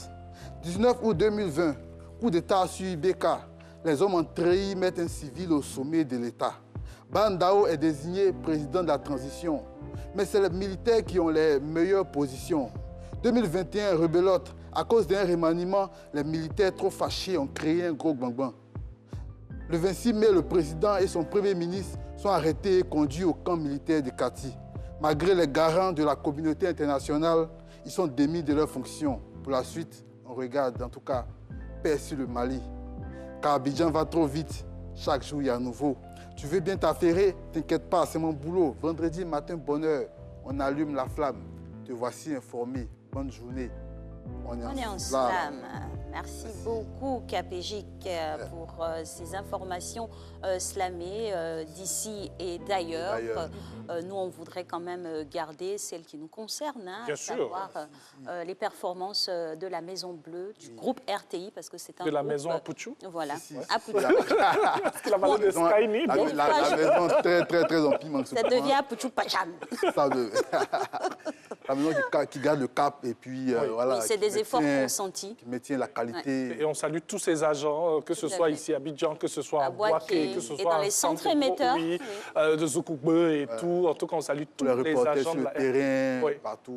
S6: 19 août 2020, coup d'État sur Ibeka. Les hommes ont trahi mettent un civil au sommet de l'État. Bandao est désigné président de la transition. Mais c'est les militaires qui ont les meilleures positions. 2021, rebelote. À cause d'un remaniement, les militaires trop fâchés ont créé un gros bang-bang. Le 26 mai, le président et son premier ministre sont arrêtés et conduits au camp militaire de Kati. Malgré les garants de la communauté internationale, ils sont démis de leurs fonctions. Pour la suite, on regarde, en tout cas, paix sur le Mali. Car Abidjan va trop vite. Chaque jour, il y a un nouveau. Tu veux bien t'affairer? T'inquiète pas, c'est mon boulot. Vendredi matin, bonne heure. On allume la flamme. Te voici informé. Bonne journée.
S1: On est en slam. Merci beaucoup, Capégic, pour ces informations slamées d'ici et d'ailleurs. Nous, on voudrait quand même garder celles qui nous concernent, hein, à savoir les performances de la Maison Bleue, du groupe RTI, parce que c'est un
S2: de la
S1: groupe,
S2: maison Apuchu.
S1: Voilà,
S2: Apuchu. La maison de Skyny.
S6: La maison très en piment.
S1: Ça devient Apuchu Pacham.
S6: La maison qui garde le cap et puis voilà.
S1: Oui, c'est des efforts consentis.
S6: Qui maintient la qualité.
S2: Et on salue tous ces agents, que ce soit ici à Abidjan, que ce soit à Boaké, que ce soit
S1: dans les centres émetteurs
S2: de Zoukoube et tout. En tout cas, on salue tous les agents
S6: sur le terrain, partout.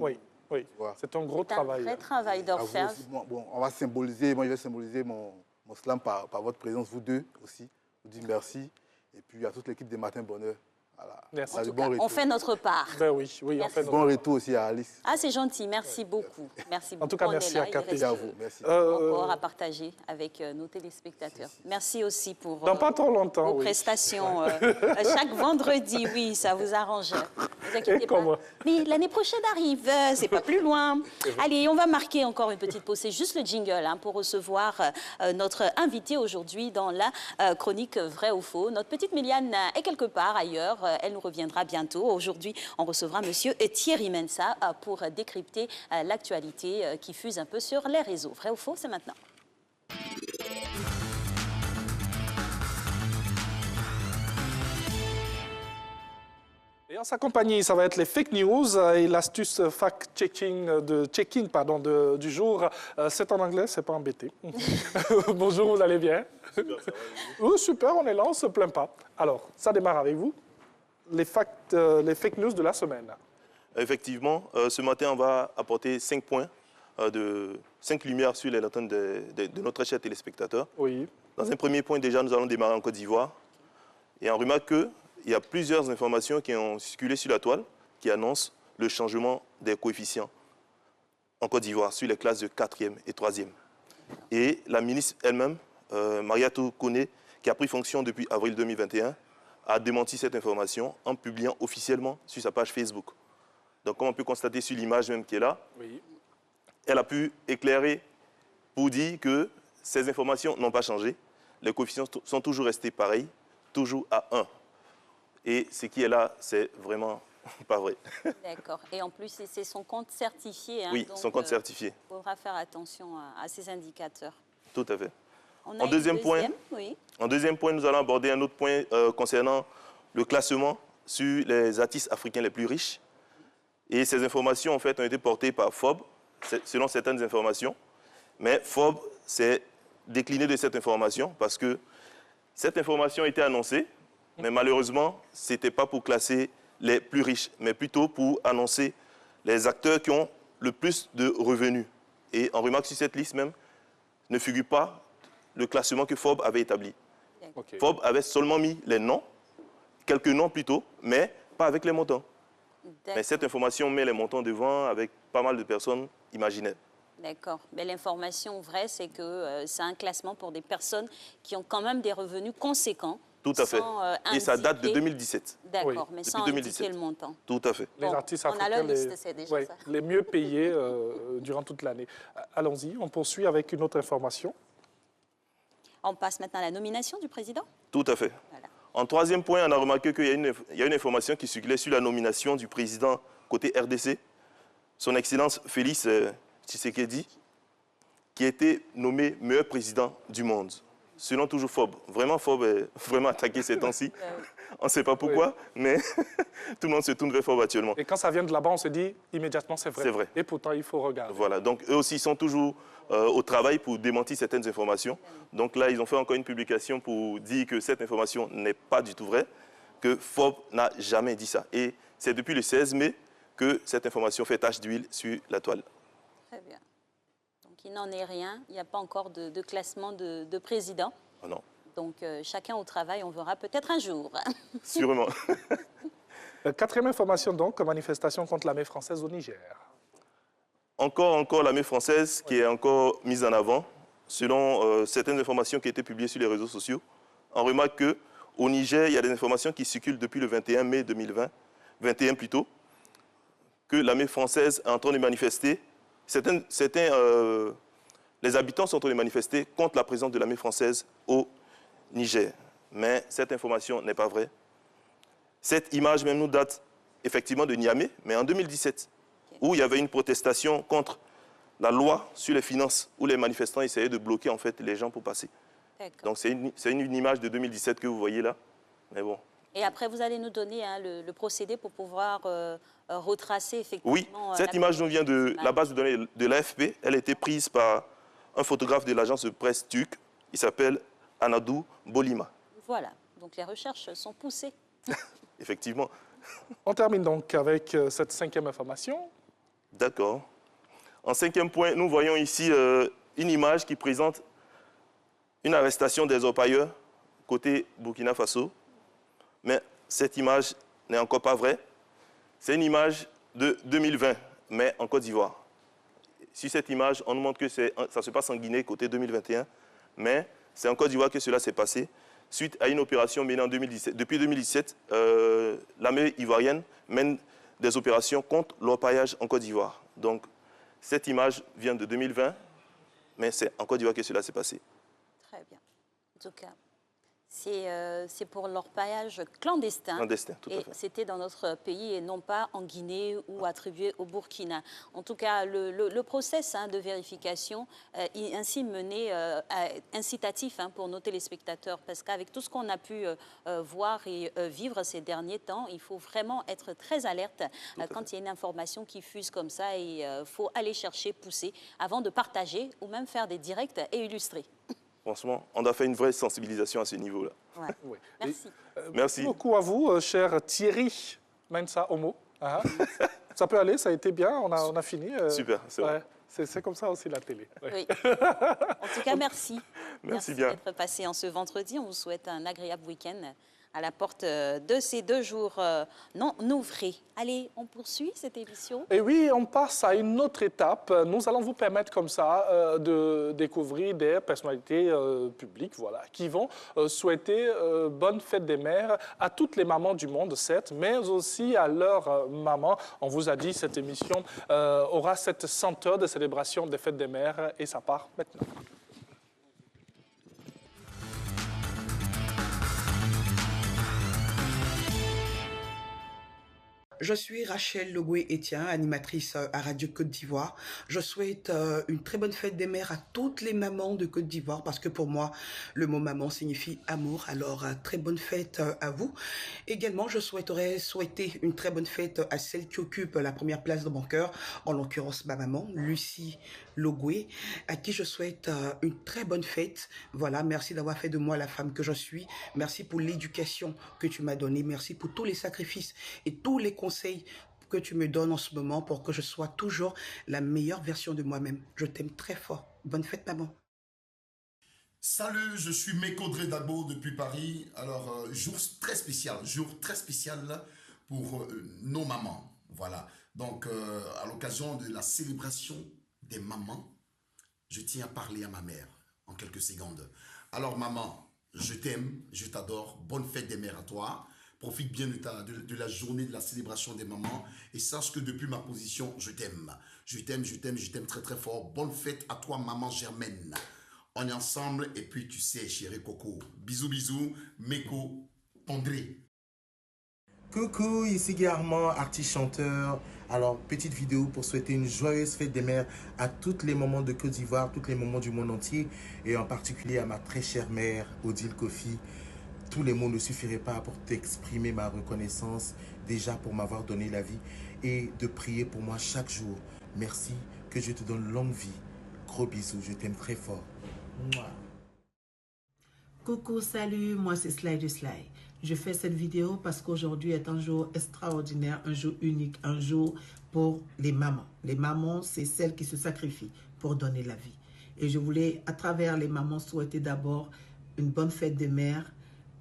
S2: Oui. C'est un gros travail.
S1: C'est un vrai travail d'orfèvre.
S6: Bon, on va symboliser, moi je vais symboliser mon slam par votre présence, vous deux aussi. Je vous dis merci. Et puis à toute l'équipe des Matins Bonheur. Voilà.
S2: Merci.
S1: En tout cas, on fait notre part.
S2: Ben oui, on fait notre
S6: bon retour aussi à Alice.
S1: Ah, c'est gentil, merci beaucoup. Merci beaucoup.
S2: En tout cas, merci à Capé.
S6: Et à vous. Merci.
S1: Encore à partager avec nos téléspectateurs. Merci aussi pour
S2: dans pas trop longtemps,
S1: vos prestations. Chaque vendredi, oui, ça vous arrange. Ne vous inquiétez pas. Mais l'année prochaine arrive, c'est pas plus loin. Allez, on va marquer encore une petite pause. C'est juste le jingle hein, pour recevoir notre invité aujourd'hui dans la chronique Vrai ou Faux. Notre petite Méliane est quelque part ailleurs. Elle nous reviendra bientôt. Aujourd'hui, on recevra monsieur Thierry Mensa pour décrypter l'actualité qui fuse un peu sur les réseaux. Vrai ou faux, c'est maintenant.
S2: Et en sa compagnie, ça va être les fake news et l'astuce fact-checking du jour. C'est en anglais, c'est pas embêté. Bonjour, vous allez bien? Super, on est là, on ne se plaint pas. Alors, ça démarre avec vous. Les fake news de la semaine.
S8: Effectivement, ce matin, on va apporter 5 points, 5 lumières sur les lanternes de notre chers téléspectateurs.
S2: Oui.
S8: Dans un premier point, déjà, nous allons démarrer en Côte d'Ivoire. Et on remarque qu'il y a plusieurs informations qui ont circulé sur la toile qui annoncent le changement des coefficients en Côte d'Ivoire sur les classes de 4e et 3e. Et la ministre elle-même, Mariatou Kone, qui a pris fonction depuis avril 2021, a démenti cette information en publiant officiellement sur sa page Facebook. Donc, comme on peut constater sur l'image même qui est là, elle a pu éclairer pour dire que ces informations n'ont pas changé. Les coefficients sont toujours restés pareils, toujours à 1. Et ce qui est là, c'est vraiment pas vrai.
S1: D'accord. Et en plus, c'est son compte certifié. Hein,
S8: oui,
S1: donc,
S8: son compte certifié.
S1: Il faudra faire attention à ces indicateurs.
S8: Tout à fait.
S1: En deuxième point,
S8: nous allons aborder un autre point concernant le classement sur les artistes africains les plus riches. Et ces informations, en fait, ont été portées par Forbes, selon certaines informations. Mais Forbes s'est décliné de cette information parce que cette information était annoncée, mais malheureusement, ce n'était pas pour classer les plus riches, mais plutôt pour annoncer les acteurs qui ont le plus de revenus. Et on remarque sur cette liste même, ne figure pas le classement que Forbes avait établi. Forbes avait seulement mis les noms, quelques noms plutôt, mais pas avec les montants. Mais cette information met les montants devant avec pas mal de personnes imaginaires.
S1: D'accord. Mais l'information vraie, c'est que c'est un classement pour des personnes qui ont quand même des revenus conséquents.
S8: Tout à fait. Et ça date de 2017.
S1: D'accord, mais sans indiquer le montant.
S8: Tout à fait.
S2: Les artistes africains, les mieux payés durant toute l'année. Allons-y, on poursuit avec une autre information.
S1: On passe maintenant à la nomination du président.
S8: Tout à fait.
S1: Voilà.
S8: En troisième point, on a remarqué qu'il y a une information qui circulait sur la nomination du président côté RDC, son Excellence Félix Tshisekedi, qui a été nommé meilleur président du monde. Selon toujours Forbes. Vraiment, Forbes est vraiment attaqué ces temps-ci. On ne sait pas pourquoi, mais tout le monde se tourne vers Forbes actuellement.
S2: Et quand ça vient de là-bas, on se dit immédiatement c'est vrai.
S8: C'est vrai.
S2: Et pourtant, il faut regarder.
S8: Voilà, donc eux aussi sont toujours au travail pour démentir certaines informations. Donc là, ils ont fait encore une publication pour dire que cette information n'est pas du tout vraie, que Forbes n'a jamais dit ça. Et c'est depuis le 16 mai que cette information fait tache d'huile sur la toile.
S1: Très bien. Donc il n'en est rien, il n'y a pas encore de classement de président.
S8: Oh non.
S1: Donc chacun au travail, on verra peut-être un jour.
S8: Sûrement.
S2: Quatrième information donc, manifestation contre l'armée française au Niger.
S8: Encore l'armée française qui est encore mise en avant, selon certaines informations qui ont été publiées sur les réseaux sociaux. On remarque qu'au Niger, il y a des informations qui circulent depuis le 21 mai 2021 plutôt, que l'armée française est en train de manifester. Les habitants sont en train de manifester contre la présence de l'armée française au Niger. Mais cette information n'est pas vraie. Cette image même nous date effectivement de Niamey, mais en 2017, où il y avait une protestation contre la loi sur les finances, où les manifestants essayaient de bloquer en fait les gens pour passer. Donc c'est une image de 2017 que vous voyez là. Mais bon.
S1: Et après, vous allez nous donner le procédé pour pouvoir retracer effectivement...
S8: Oui, cette image nous vient de la base de données de l'AFP. Elle a été prise par un photographe de l'agence de presse turque. Il s'appelle Anadou Bolima.
S1: Voilà, donc les recherches sont poussées.
S8: Effectivement.
S2: On termine donc avec cette cinquième information.
S8: D'accord. En cinquième point, nous voyons ici une image qui présente une arrestation des orpailleurs côté Burkina Faso. Mais cette image n'est encore pas vraie. C'est une image de 2020, mais en Côte d'Ivoire. Sur cette image, on nous montre que ça se passe en Guinée, côté 2021, mais c'est en Côte d'Ivoire que cela s'est passé, suite à une opération menée en 2017. Depuis 2017, l'armée ivoirienne mène des opérations contre l'orpaillage en Côte d'Ivoire. Donc, cette image vient de 2020, mais c'est en Côte d'Ivoire que cela s'est passé.
S1: Très bien. En tout cas, c'est pour l'orpaillage clandestin.
S8: Clandestin, tout à fait.
S1: Et c'était dans notre pays et non pas en Guinée ou attribué au Burkina. En tout cas, le process de vérification est ainsi mené incitatif pour nos téléspectateurs, parce qu'avec tout ce qu'on a pu voir et vivre ces derniers temps, il faut vraiment être très alerte quand il y a une information qui fuse comme ça, et il faut aller chercher, pousser, avant de partager ou même faire des directs et illustrer.
S8: Franchement, on a fait une vraie sensibilisation à ce niveau-là.
S1: Ouais. Oui. Merci.
S8: Merci.
S2: Merci beaucoup à vous, cher Thierry Mensa Homo. Ça peut aller, ça a été bien, on a fini.
S8: Super, c'est vrai.
S2: C'est comme ça aussi la télé.
S1: Oui. En tout cas, merci.
S8: Merci bien
S1: d'être passé en ce vendredi. On vous souhaite un agréable week-end à la porte de ces 2 jours non ouvrés. Allez, on poursuit cette émission.
S2: Et oui, on passe à une autre étape. Nous allons vous permettre comme ça de découvrir des personnalités publiques, voilà, qui vont souhaiter bonne fête des mères à toutes les mamans du monde, certes, mais aussi à leurs mamans. On vous a dit, cette émission aura cette senteur de célébration des fêtes des mères, et ça part maintenant.
S9: Je suis Rachel Logoué-Etienne, animatrice à Radio Côte d'Ivoire. Je souhaite une très bonne fête des mères à toutes les mamans de Côte d'Ivoire, parce que pour moi, le mot maman signifie amour. Alors, très bonne fête à vous. Également, je souhaiterais souhaiter une très bonne fête à celle qui occupe la première place de mon cœur, en l'occurrence ma maman, Lucie Logoué, à qui je souhaite une très bonne fête. Voilà, merci d'avoir fait de moi la femme que je suis. Merci pour l'éducation que tu m'as donnée. Merci pour tous les sacrifices et tous les conseils que tu me donnes en ce moment pour que je sois toujours la meilleure version de moi-même. Je t'aime très fort. Bonne fête, maman.
S10: Salut, je suis Mekodre Dagbo depuis Paris. Alors, jour très spécial pour nos mamans. Voilà. Donc, à l'occasion de la célébration des mamans, je tiens à parler à ma mère en quelques secondes. Alors, maman, je t'aime, je t'adore. Bonne fête des mères à toi. Profite bien de la journée de la célébration des mamans et sache que depuis ma position, je t'aime. Je t'aime très très fort. Bonne fête à toi, maman Germaine. On est ensemble et puis tu sais, chérie Coco. Bisous, bisous, Meko Pondré.
S11: Coucou, ici Guy Armand, artiste chanteur. Alors, petite vidéo pour souhaiter une joyeuse fête des mères à toutes les mamans de Côte d'Ivoire, toutes les mamans du monde entier, et en particulier à ma très chère mère, Odile Kofi. Tous les mots ne suffiraient pas pour t'exprimer ma reconnaissance, déjà pour m'avoir donné la vie, et de prier pour moi chaque jour. Merci, que je te donne longue vie. Gros bisous, je t'aime très fort. Mouah.
S9: Coucou, salut, moi c'est Sly de Sly. Je fais cette vidéo parce qu'aujourd'hui est un jour extraordinaire, un jour unique, un jour pour les mamans. Les mamans, c'est celles qui se sacrifient pour donner la vie. Et je voulais, à travers les mamans, souhaiter d'abord une bonne fête des mères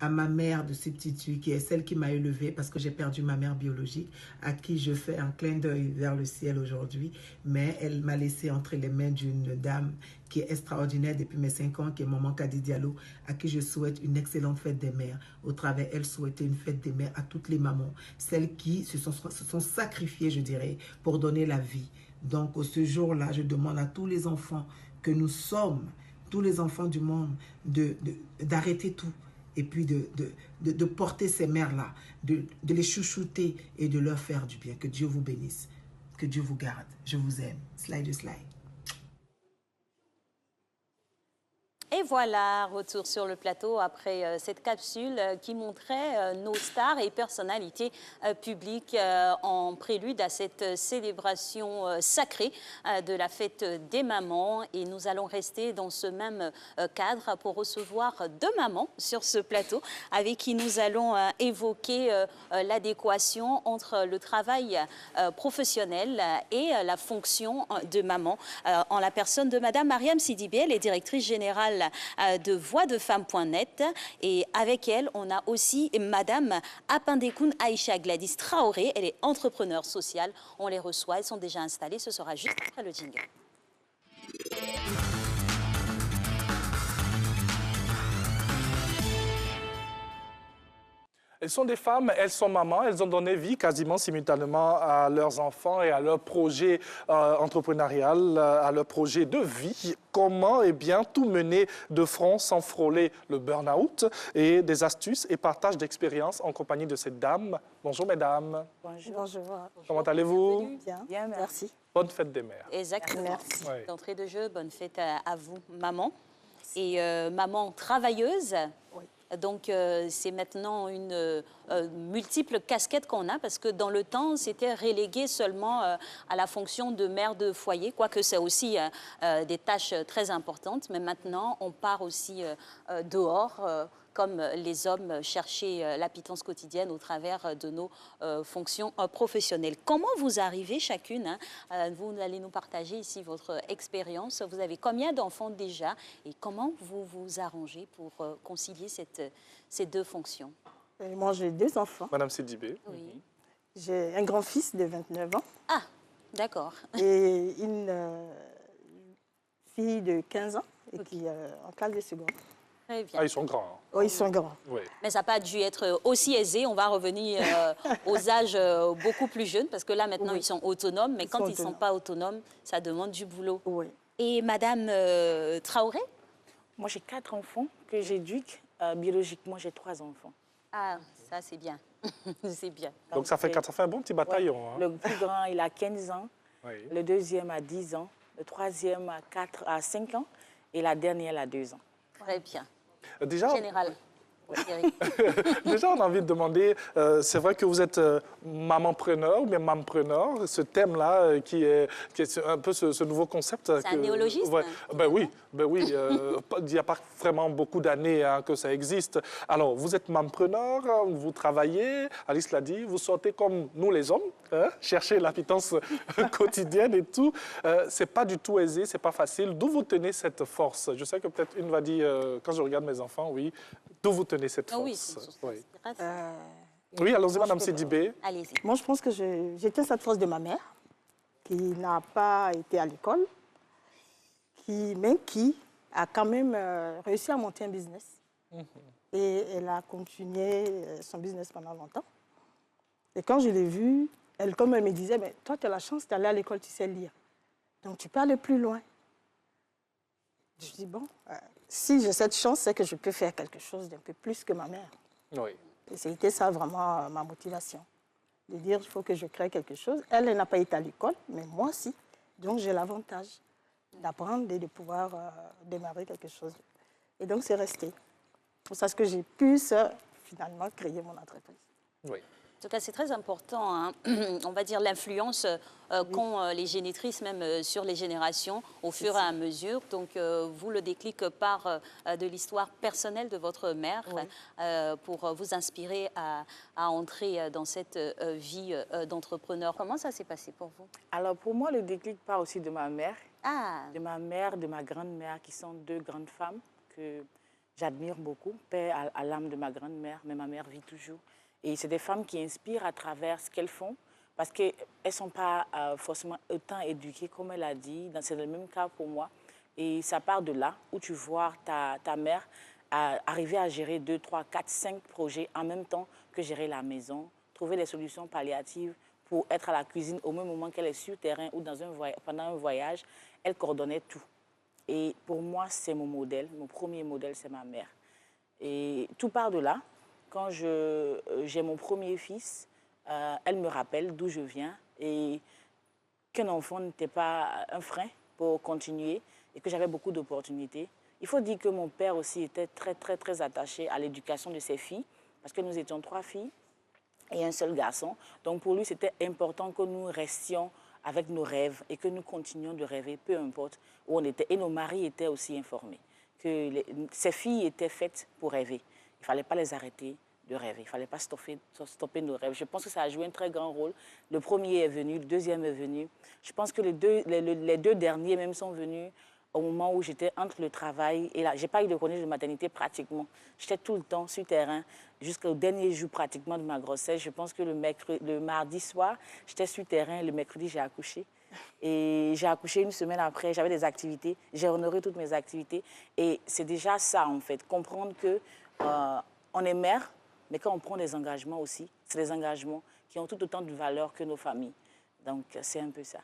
S9: à ma mère de substitut, qui est celle qui m'a élevée parce que j'ai perdu ma mère biologique, à qui je fais un clin d'œil vers le ciel aujourd'hui, mais elle m'a laissé entre les mains d'une dame qui est extraordinaire depuis mes 5 ans, qui est maman Kadi Diallo, à qui je souhaite une excellente fête des mères. Au travers, elle souhaitait une fête des mères à toutes les mamans, celles qui se sont sacrifiées, je dirais, pour donner la vie. Donc, ce jour-là, je demande à tous les enfants que nous sommes, tous les enfants du monde, d'arrêter tout. Et puis de porter ces mères-là, de les chouchouter et de leur faire du bien. Que Dieu vous bénisse, que Dieu vous garde. Je vous aime. Sly de Sly.
S1: Et voilà, retour sur le plateau après cette capsule qui montrait nos stars et personnalités publiques en prélude à cette célébration sacrée de la fête des mamans. Et nous allons rester dans ce même cadre pour recevoir 2 mamans sur ce plateau avec qui nous allons évoquer l'adéquation entre le travail professionnel et la fonction de maman. En la personne de Madame Mariam Sidibé, elle est directrice générale de voixdefemme.net, et avec elle on a aussi Madame Apendekoun Aïcha Gladys Traoré, elle est entrepreneur sociale. On les reçoit, elles sont déjà installées, ce sera juste après le jingle.
S2: Elles sont des femmes, elles sont mamans, elles ont donné vie quasiment simultanément à leurs enfants et à leur projet entrepreneurial, à leur projet de vie. Comment tout mener de front sans frôler le burn-out, et des astuces et partage d'expériences en compagnie de cette dame. Bonjour mesdames.
S12: Bonjour. Bonjour.
S2: Comment allez-vous?
S12: Bien, merci.
S2: Bonne fête des mères.
S1: Exactement.
S12: Merci.
S1: Ouais. D'entrée de jeu, bonne fête à vous, maman. Et maman travailleuse. Oui. Donc, c'est maintenant une multiple casquette qu'on a, parce que dans le temps, c'était relégué seulement à la fonction de mère de foyer, quoique c'est aussi des tâches très importantes. Mais maintenant, on part aussi dehors, comme les hommes, chercher la pitance quotidienne au travers de nos fonctions professionnelles. Comment vous arrivez chacune, vous allez nous partager ici votre expérience. Vous avez combien d'enfants déjà et comment vous vous arrangez pour concilier ces 2 fonctions?
S12: Moi, j'ai 2 enfants.
S2: Madame Sidibé.
S12: Oui. J'ai un grand-fils de 29 ans.
S1: Ah, d'accord.
S12: Et une fille de 15 ans et qui est en classe de seconde.
S1: Très bien.
S2: Ah, ils sont grands.
S12: Oui, ils sont grands.
S2: Oui.
S1: Mais ça n'a pas dû être aussi aisé. On va revenir aux âges beaucoup plus jeunes, parce que là, maintenant, ils sont autonomes. Mais quand ils ne sont pas autonomes, ça demande du boulot.
S12: Oui.
S1: Et Madame Traoré?
S15: Moi, j'ai 4 enfants que j'éduque. Biologiquement, j'ai 3 enfants.
S1: Ah, ça, c'est bien. C'est bien.
S2: Donc, ça fait un bon petit bataillon.
S15: Ouais.
S2: Hein.
S15: Le plus grand, il a 15 ans.
S2: Oui.
S15: Le deuxième a 10 ans. Le troisième a 5 ans. Et la dernière, elle a 2 ans.
S1: Très bien.
S2: Déjà,
S1: Général.
S2: Déjà, on a envie de demander, c'est vrai que vous êtes mamanpreneur ou bien mampreneur, ce thème-là qui est un peu ce nouveau concept.
S1: C'est un néologisme.
S2: Ouais, ben oui, il n'y a pas vraiment beaucoup d'années que ça existe. Alors, vous êtes mampreneur, vous travaillez, Alice l'a dit, vous sortez comme nous les hommes, chercher la pitance quotidienne et tout. C'est pas du tout aisé, c'est pas facile. D'où vous tenez cette force? Je sais que peut-être une va dire, quand je regarde mes enfants, oui, d'où vous tenez cette force?
S1: Oui, c'est
S2: oui. Oui, allons-y, Madame Sidibé.
S1: Allez-y.
S12: Moi, je pense que j'étais cette force de ma mère, qui n'a pas été à l'école, mais qui a quand même réussi à monter un business. Et elle a continué son business pendant longtemps. Et quand je l'ai vue, comme elle me disait, mais toi, tu as la chance d'aller à l'école, tu sais lire. Donc, tu peux aller plus loin. Je dis, bon, si j'ai cette chance, c'est que je peux faire quelque chose d'un peu plus que ma mère.
S2: Oui.
S12: Et c'était ça vraiment ma motivation. De dire, il faut que je crée quelque chose. Elle n'a pas été à l'école, mais moi, si. Donc, j'ai l'avantage d'apprendre et de pouvoir démarrer quelque chose. Et donc, c'est resté. C'est pour ça que j'ai pu, finalement, créer mon entreprise.
S2: Oui.
S1: En tout cas, c'est très important, hein. On va dire l'influence qu'ont les génitrices, même sur les générations, au fur et à mesure. Donc, vous le déclic par de l'histoire personnelle de votre mère pour vous inspirer à entrer dans cette vie d'entrepreneur. Comment ça s'est passé pour vous?
S15: Alors, pour moi, le déclic part aussi de ma mère.
S1: Ah.
S15: De ma mère, de ma grand-mère, qui sont deux grandes femmes que j'admire beaucoup. Paix à l'âme de ma grand-mère, mais ma mère vit toujours. Et c'est des femmes qui inspirent à travers ce qu'elles font, parce qu'elles ne sont pas forcément autant éduquées, comme elle a dit. C'est le même cas pour moi. Et ça part de là, où tu vois ta mère arriver à gérer 2, 3, 4, 5 projets en même temps que gérer la maison, trouver des solutions palliatives pour être à la cuisine au même moment qu'elle est sur le terrain ou pendant un voyage. Elle coordonnait tout. Et pour moi, c'est mon modèle. Mon premier modèle, c'est ma mère. Et tout part de là. Quand j'ai mon premier fils, elle me rappelle d'où je viens et qu'un enfant n'était pas un frein pour continuer et que j'avais beaucoup d'opportunités. Il faut dire que mon père aussi était très, très, très attaché à l'éducation de ses filles parce que nous étions 3 filles et un seul garçon. Donc pour lui, c'était important que nous restions avec nos rêves et que nous continuions de rêver, peu importe où on était. Et nos maris étaient aussi informés que ces filles étaient faites pour rêver. Il ne fallait pas les arrêter de rêver. Il ne fallait pas stopper nos rêves. Je pense que ça a joué un très grand rôle. Le premier est venu, le deuxième est venu. Je pense que les deux derniers même sont venus au moment où j'étais entre le travail et là. Je n'ai pas eu de congé de maternité pratiquement. J'étais tout le temps sur le terrain jusqu'au dernier jour pratiquement de ma grossesse. Je pense que le mardi soir, j'étais sur le terrain. Le mercredi, j'ai accouché. Et j'ai accouché une semaine après. J'avais des activités. J'ai honoré toutes mes activités. Et c'est déjà ça, en fait. Comprendre que on est mère, mais quand on prend des engagements aussi, c'est des engagements qui ont tout autant de valeur que nos familles. Donc, c'est un peu ça.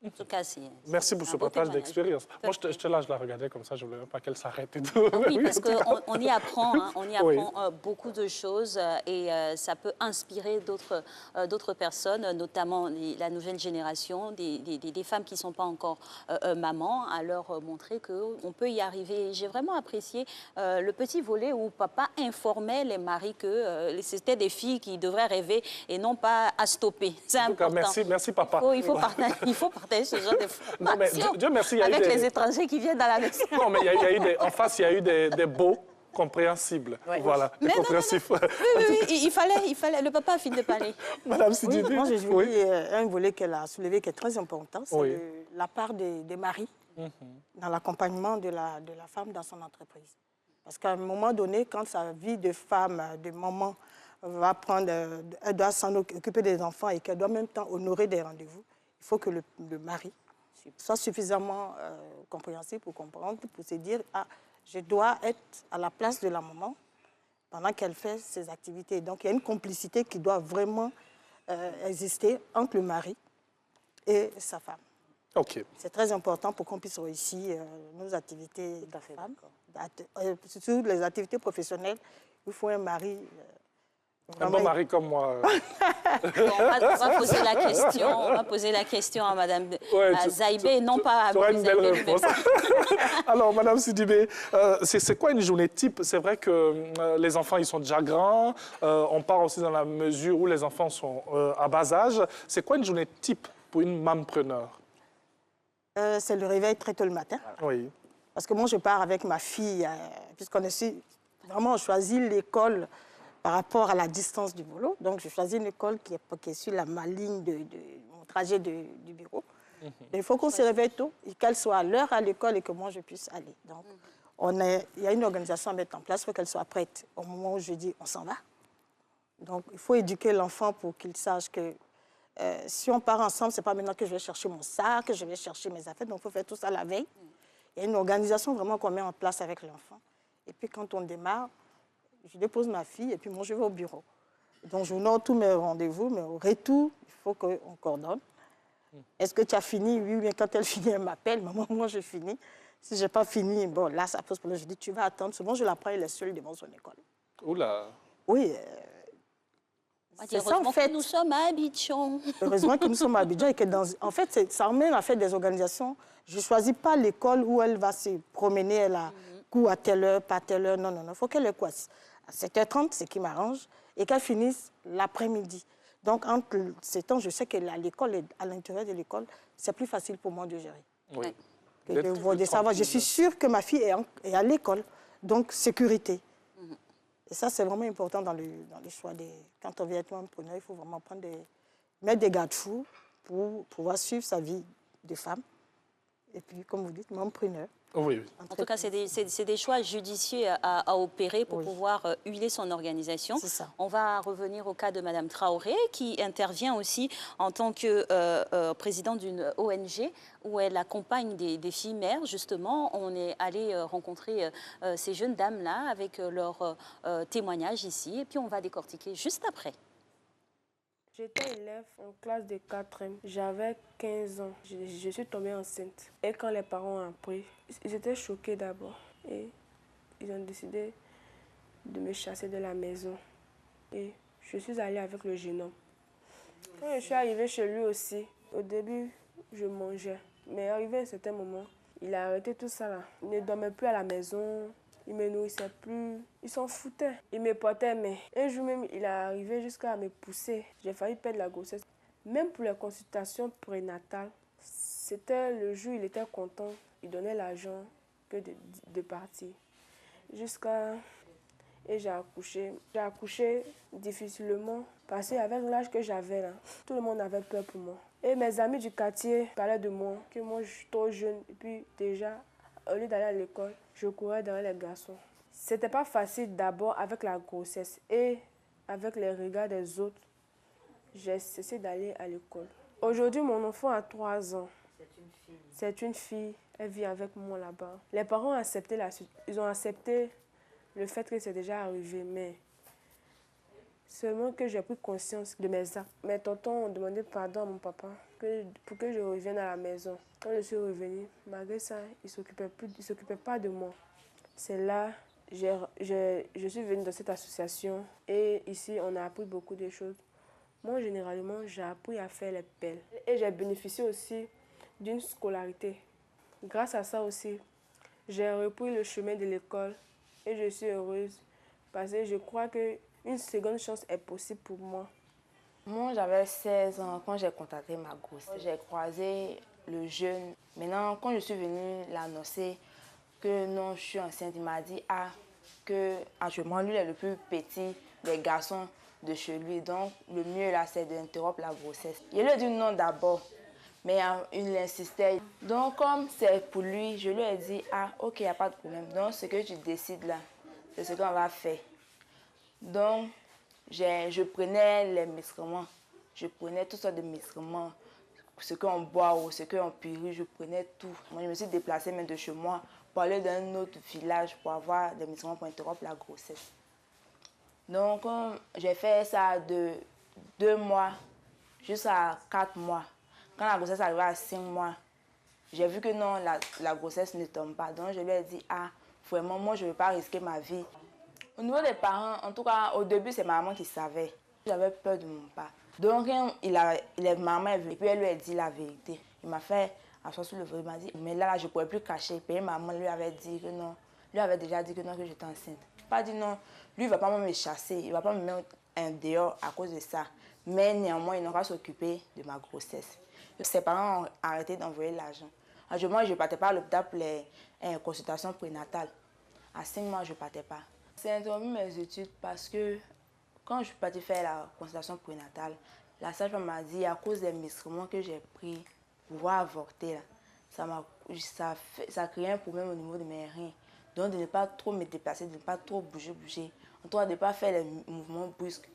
S1: En tout cas,
S2: merci pour ce partage d'expérience. Moi, je la regardais comme ça, je ne voulais même pas qu'elle s'arrête et tout.
S1: Ah oui, parce qu'on y apprend, hein, on y apprend beaucoup de choses et ça peut inspirer d'autres personnes, notamment la nouvelle génération, des femmes qui ne sont pas encore mamans, à leur montrer qu'on peut y arriver. J'ai vraiment apprécié le petit volet où papa informait les maris que c'était des filles qui devraient rêver et non pas à stopper. C'est important.
S2: Merci papa.
S1: Il faut partager ce genre de formation
S2: Dieu merci, il y a
S1: avec
S2: eu
S1: les étrangers qui viennent dans la maison.
S2: Non, mais en face, il y a eu des beaux compréhensibles. Oui. Voilà, des compréhensifs.
S1: Oui, il fallait. Le papa a fini de parler.
S2: Madame Sidibé.
S12: Moi, j'ai joué un volet qu'elle a soulevé qui est très important, c'est la part des maris dans l'accompagnement de la femme dans son entreprise. Parce qu'à un moment donné, quand sa vie de femme, de maman, elle doit s'en occuper des enfants et qu'elle doit en même temps honorer des rendez-vous, il faut que le mari soit suffisamment compréhensif pour comprendre, pour se dire « Ah, je dois être à la place de la maman pendant qu'elle fait ses activités ». Donc, il y a une complicité qui doit vraiment exister entre le mari et sa femme.
S2: Okay.
S12: C'est très important pour qu'on puisse réussir nos activités de femmes. Surtout les activités professionnelles, il faut un mari...
S2: Un bon mari comme moi.
S1: On va poser la question à Mme Zaïbé, non pas à
S2: Mme une belle réponse. Alors, Mme Sidibé, c'est quoi une journée type? C'est vrai que les enfants, ils sont déjà grands. On part aussi dans la mesure où les enfants sont à bas âge. C'est quoi une journée type pour une mampreneur?
S12: C'est le réveil très tôt le matin.
S2: Oui.
S12: Parce que moi, je pars avec ma fille, puisqu'on on choisit l'école par rapport à la distance du boulot. Donc, je choisis une école qui est sur ma ligne de mon trajet du bureau. Il faut qu'on se réveille tôt, qu'elle soit à l'heure à l'école et que moi, je puisse aller. Donc, il y a une organisation à mettre en place pour qu'elle soit prête au moment où je dis on s'en va. Donc, il faut éduquer l'enfant pour qu'il sache que si on part ensemble, ce n'est pas maintenant que je vais chercher mon sac, que je vais chercher mes affaires. Donc, il faut faire tout ça la veille. Il y a une organisation vraiment qu'on met en place avec l'enfant. Et puis, quand on démarre, je dépose ma fille et puis moi, je vais au bureau. Donc, je note tous mes rendez-vous, mais au retour, il faut qu'on coordonne. Est-ce que tu as fini? Oui, bien quand elle finit, elle m'appelle. Maman, moi, je finis. Si je n'ai pas fini, bon, là, ça pose problème. Je dis, tu vas attendre. Souvent, je la prends, elle est seule devant son école.
S2: Oula.
S12: Oui. C'est ça, en fait.
S1: Nous sommes à Abidjan.
S12: Heureusement que nous sommes à Abidjan et que en fait, ça emmène à faire des organisations. Je ne choisis pas l'école où elle va se promener, elle a cours à telle heure, pas à telle heure. Non, non, non. Il faut qu'elle ait quoi à 7h30, ce qui m'arrange, et qu'elle finisse l'après-midi. Donc, entre ces temps, je sais qu'à l'école, à l'intérieur de l'école, c'est plus facile pour moi de gérer.
S2: Oui.
S12: De savoir, je suis sûre que ma fille est à l'école, donc sécurité. Et ça, c'est vraiment important dans les choix. Quand on vient être entrepreneur, il faut vraiment mettre des garde-fous pour pouvoir suivre sa vie de femme. Et puis, comme vous dites, entrepreneur.
S2: Oui.
S1: En tout cas, c'est des choix judicieux à opérer pour pouvoir huiler son organisation.
S12: C'est ça.
S1: On va revenir au cas de Mme Traoré, qui intervient aussi en tant que présidente d'une ONG où elle accompagne des filles mères. Justement, on est allé rencontrer ces jeunes dames-là avec leur témoignage ici. Et puis, on va décortiquer juste après.
S14: J'étais élève en classe de 4e. J'avais 15 ans. Je suis tombée enceinte. Et quand les parents ont appris, ils étaient choqués d'abord. Et ils ont décidé de me chasser de la maison. Et je suis allée avec le jeune homme. Quand je suis arrivée chez lui aussi, au début, je mangeais. Mais arrivé à un certain moment, il a arrêté tout ça là. Il ne dormait plus à la maison. Il ne me nourrissait plus. Il s'en foutait. Il me portait, mais un jour même, il est arrivé jusqu'à me pousser. J'ai failli perdre la grossesse. Même pour les consultations prénatales, c'était le jour où il était content. Il donnait l'argent que de partir. Jusqu'à... Et j'ai accouché. J'ai accouché difficilement parce qu'avec l'âge que j'avais là, tout le monde avait peur pour moi. Et mes amis du quartier parlaient de moi, que moi je suis trop jeune. Et puis déjà, au lieu d'aller à l'école, je courais derrière les garçons. C'était pas facile d'abord avec la grossesse et avec les regards des autres. J'ai cessé d'aller à l'école. Aujourd'hui, mon enfant a 3 ans. C'est une fille. Elle vit avec moi là-bas. Les parents ont accepté ils ont accepté le fait que c'est déjà arrivé, mais seulement que j'ai pris conscience de mes actes. Mes tontons ont demandé pardon à mon papa pour que je revienne à la maison. Quand je suis revenue, malgré ça, ils ne s'occupaient pas de moi. C'est là que je suis venue dans cette association et ici, on a appris beaucoup de choses. Moi, généralement, j'ai appris à faire les pelles et j'ai bénéficié aussi d'une scolarité. Grâce à ça aussi, j'ai repris le chemin de l'école et je suis heureuse parce que je crois qu'une seconde chance est possible pour moi.
S16: Moi, j'avais 16 ans quand j'ai contacté ma grossesse. J'ai croisé le jeune. Maintenant, quand je suis venue l'annoncer que non, je suis enceinte, il m'a dit que actuellement, lui, il est le plus petit des garçons de chez lui. Donc, le mieux là, c'est d'interrompre la grossesse. Je lui ai dit non d'abord, mais il insistait. Donc, comme c'est pour lui, je lui ai dit ok, il n'y a pas de problème. Donc, ce que tu décides là, c'est ce qu'on va faire. Donc, je prenais les médicaments, je prenais toutes sortes de médicaments, ce qu'on boit ou ce qu'on purifie, je prenais tout. Moi, je me suis déplacée même de chez moi pour aller dans un autre village pour avoir des médicaments pour interrompre la grossesse. Donc, j'ai fait ça de 2 mois jusqu'à 4 mois. Quand la grossesse arrivait à 5 mois, j'ai vu que non, la grossesse ne tombe pas. Donc, je lui ai dit, vraiment, moi, je ne veux pas risquer ma vie. Au niveau des parents, en tout cas, au début, c'est ma maman qui savait. J'avais peur de mon père. Donc, maman est venue et puis elle lui a dit la vérité. Il m'a fait asseoir sur le vélo, il m'a dit, mais là, je ne pourrais plus cacher. Puis maman lui avait dit que non, lui avait déjà dit que non, que j'étais enceinte. Pas dit non, lui, il ne va pas me chasser, il ne va pas me mettre un dehors à cause de ça. Mais néanmoins, il n'aura pas s'occuper de ma grossesse. Ses parents ont arrêté d'envoyer l'argent. Moi, je ne partais pas à l'hôpital pour les consultations prénatales. À 5 mois, je ne partais pas. J'ai interrompu mes études parce que quand je suis partie faire la consultation prénatale, la sage-femme m'a dit à cause des médicaments que j'ai pris pour pouvoir avorter, là, ça crée un problème au niveau de mes reins. Donc de ne pas trop me déplacer, de ne pas trop bouger. En tout cas, de ne pas faire les mouvements brusques.